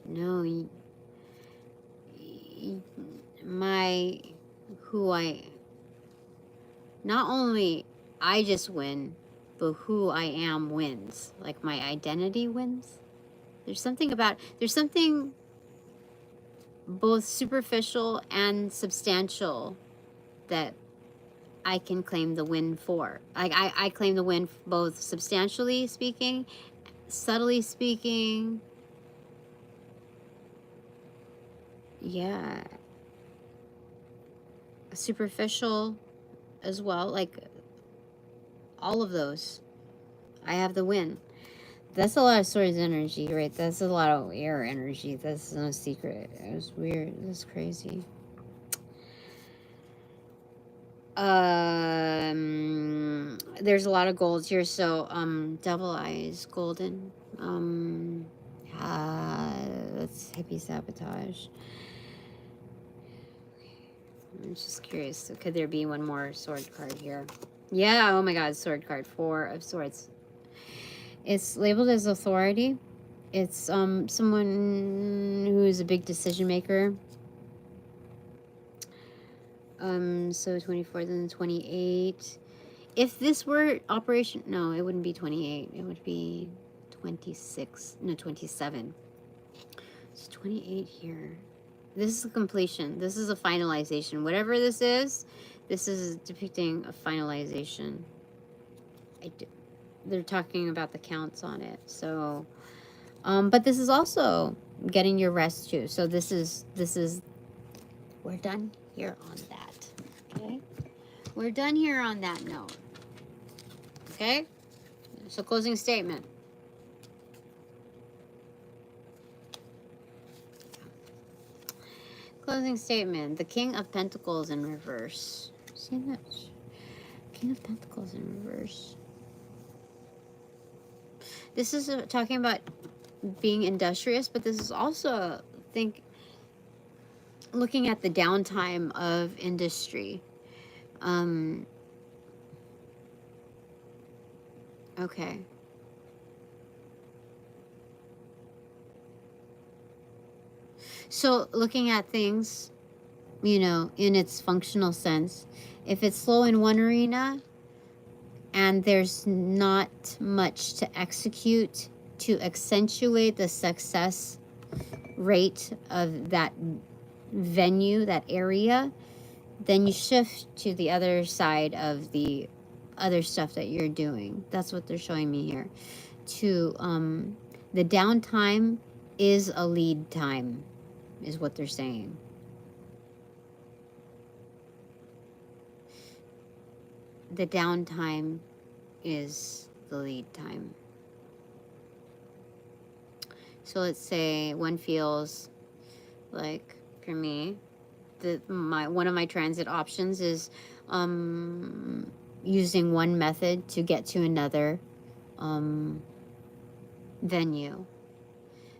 No, not only I just win, but who I am wins. Like my identity wins. There's something both superficial and substantial that I can claim the win for. I claim the win both substantially speaking, subtly speaking. Yeah. Superficial as well. Like all of those. I have the win. That's a lot of Swords energy, right? That's a lot of air energy. That's no secret. It was weird. That's crazy. There's a lot of golds here. So, Devil Eyes, Golden. That's Hippie Sabotage. I'm just curious. Could there be one more sword card here? Yeah, oh my god, sword card. 4 of Swords. It's labeled as authority. It's someone who is a big decision maker. So 24, then 28. If this were Operation, no, it wouldn't be 28. It would be 26. No, 27. It's 28 here. This is a completion. This is a finalization. Whatever this is depicting a finalization. They're talking about the counts on it. So, but this is also getting your rest too. So this is we're done here on that. Okay? We're done here on that note. Okay? So closing statement. Closing statement. The King of Pentacles in reverse. See that? King of Pentacles in reverse. This is talking about being industrious, but this is also, looking at the downtime of industry. Okay. So looking at things, you know, in its functional sense, if it's slow in one arena and there's not much to execute to accentuate the success rate of that venue, that area, then you shift to the other side of the other stuff that you're doing. That's what they're showing me here. To the downtime is a lead time, is what they're saying. The downtime is the lead time. So let's say one feels like, for me, one of my transit options is using one method to get to another venue.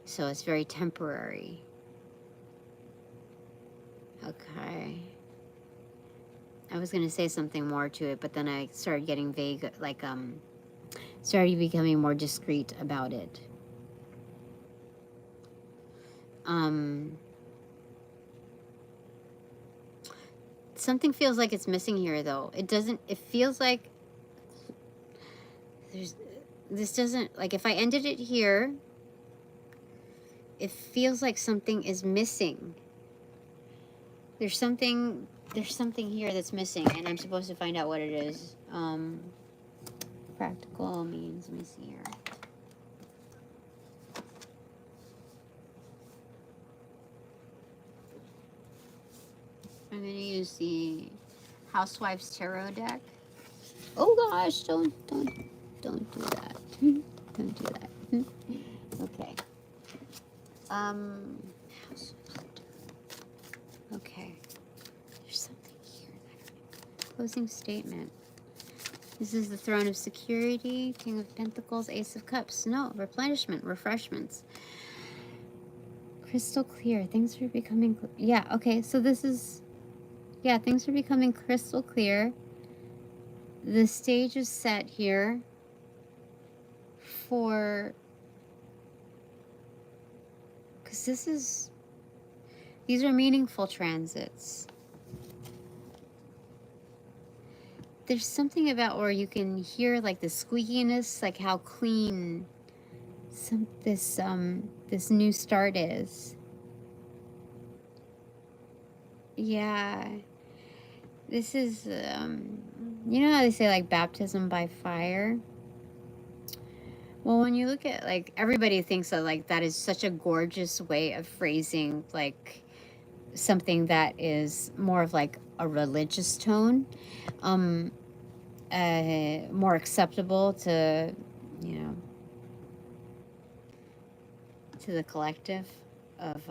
So it's very temporary. Okay. I was going to say something more to it, but then I started getting vague, like, started becoming more discreet about it. Something feels like it's missing here, though. It doesn't, it feels like this doesn't, like, if I ended it here, it feels like something is missing. There's something here that's missing, and I'm supposed to find out what it is. Practical means, let me see here. I'm gonna use the Housewife's Tarot deck. Oh gosh, don't do that. Don't do that. Okay. Okay. There's something here. Closing statement. This is the Throne of Security, King of Pentacles, Ace of Cups. No, replenishment, refreshments. Crystal clear. Things are becoming... Yeah, okay. So this is... Yeah, things are becoming crystal clear. The stage is set here for... Because this is... These are meaningful transits. There's something about where you can hear like the squeakiness, like how clean this new start is. Yeah. This is, you know how they say like baptism by fire? Well, when you look at like, everybody thinks that like that is such a gorgeous way of phrasing like something that is more of like a religious tone, more acceptable to, you know, to the collective of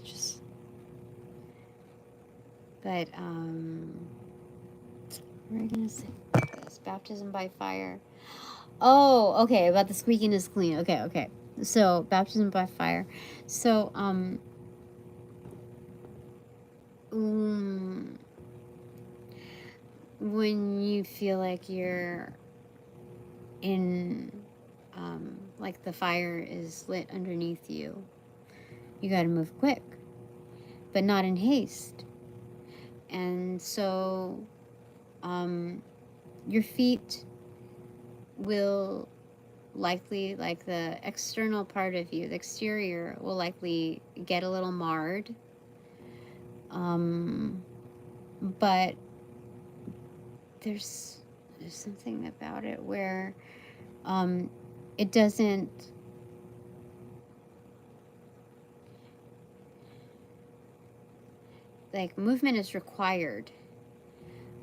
just, but what are we gonna say about this? Baptism by fire. Oh, okay, about the squeakiness clean. Okay. So baptism by fire. So when you feel like you're in like the fire is lit underneath you, you got to move quick, but not in haste. And so your feet will likely, like the external part of you, the exterior will likely get a little marred, but there's something about it where it doesn't, like, movement is required,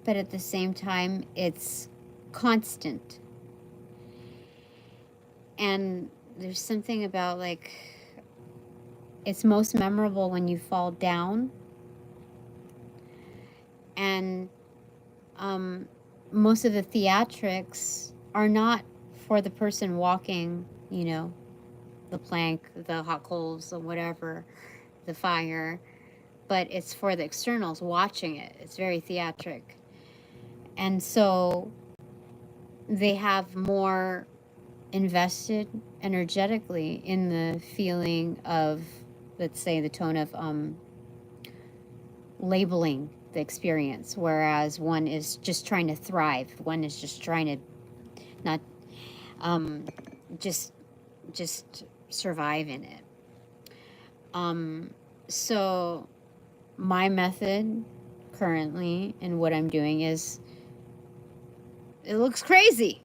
but at the same time, it's constant. And there's something about, like, it's most memorable when you fall down. And most of the theatrics are not for the person walking, you know, the plank, the hot coals, or whatever, the fire, but it's for the externals watching it. It's very theatric. And so they have more invested energetically in the feeling of, let's say, the tone of labeling the experience, whereas one is just trying to thrive. One is just trying to not just survive in it. So my method currently and what I'm doing is, it looks crazy.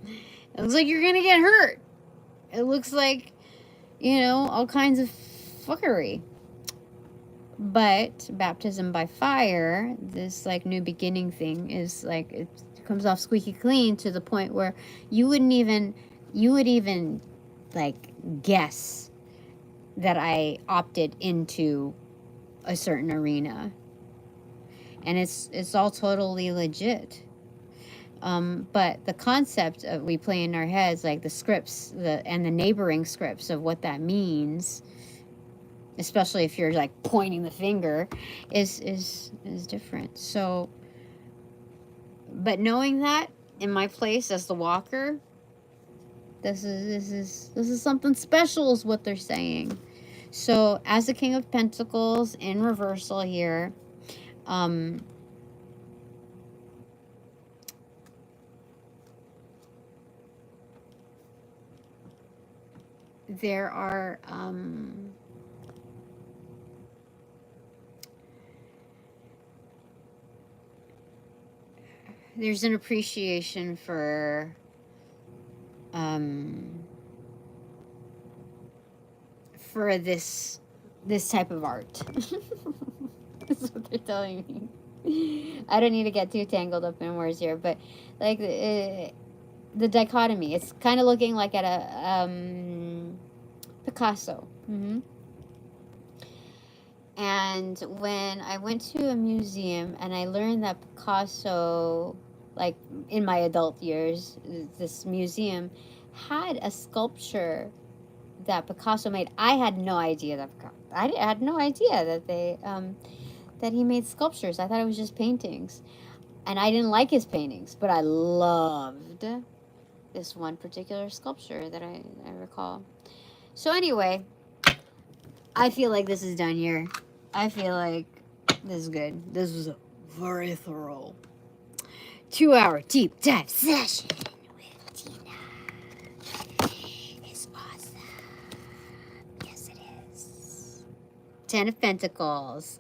It looks like you're gonna get hurt. It looks like, you know, all kinds of fuckery. But baptism by fire, this like new beginning thing, is like, it comes off squeaky clean to the point where you would even like guess that I opted into a certain arena. And it's all totally legit. But the concept of, we play in our heads, like the scripts, and the neighboring scripts of what that means, especially if you're like pointing the finger, is different. So, but knowing that in my place as the walker, this is something special, is what they're saying. So as the King of Pentacles in reversal here, there are there's an appreciation for this type of art. That's what they're telling me. I don't need to get too tangled up in words here, but like the dichotomy, it's kind of looking like at a Picasso. And when I went to a museum and I learned that Picasso, like in my adult years, this museum had a sculpture that Picasso made. I had no idea that I had no idea that they that he made sculptures. I thought it was just paintings, and I didn't like his paintings, but I loved this one particular sculpture that I recall. So anyway, I feel like this is done here. I feel like this is good. This was a very thorough 2-hour deep dive session with Tina. It's awesome. Yes, it is. 10 of Pentacles.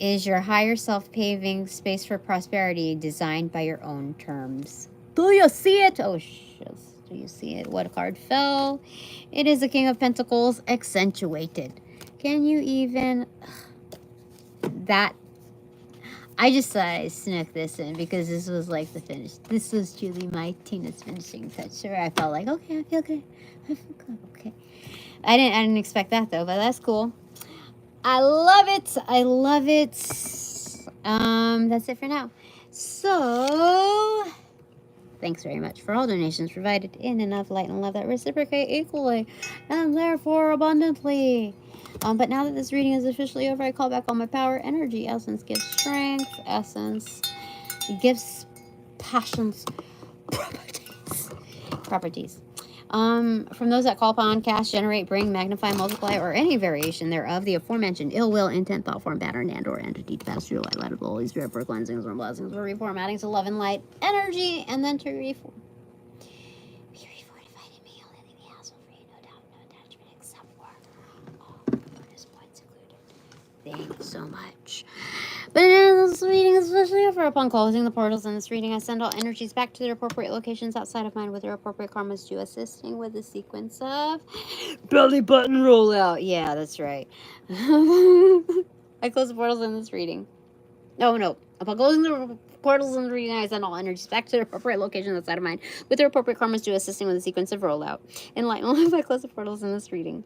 Is your higher self paving space for prosperity designed by your own terms? Do you see it? Oh, shit. Do you see it? What card fell? It is the King of Pentacles accentuated. Can you even... That... I just thought I snuck this in because this was like the finish. This was truly my Tina's finishing touch. Where I felt like, okay, I feel good. I feel good. Okay. I didn't expect that though, but that's cool. I love it. I love it. That's it for now. So... Thanks very much for all donations provided in and of light and love that reciprocate equally and therefore abundantly. But now that this reading is officially over, I call back all my power, energy. Essence gives strength. Essence gives passions, properties. From those that call upon, cast, generate, bring, magnify, multiply, or any variation thereof, the aforementioned ill will, intent, thought form, pattern, and or entity to pass through light, light of the Holy Spirit for cleansings or blessings, for reformatting to love and light, energy, and then to reform. Be refortified in me, only leave me hassle-free, no doubt, no attachment, except for all bonus points included. Thanks so much But in this reading, especially after upon closing the portals in this reading, I send all energies back to their appropriate locations outside of mine with their appropriate karmas to assisting with the sequence of belly button rollout. Yeah, that's right. I close the portals in this reading. No. Upon closing the portals in the reading, I send all energies back to their appropriate locations outside of mine with their appropriate karmas to assisting with the sequence of rollout. In light and life, I close the portals in this reading.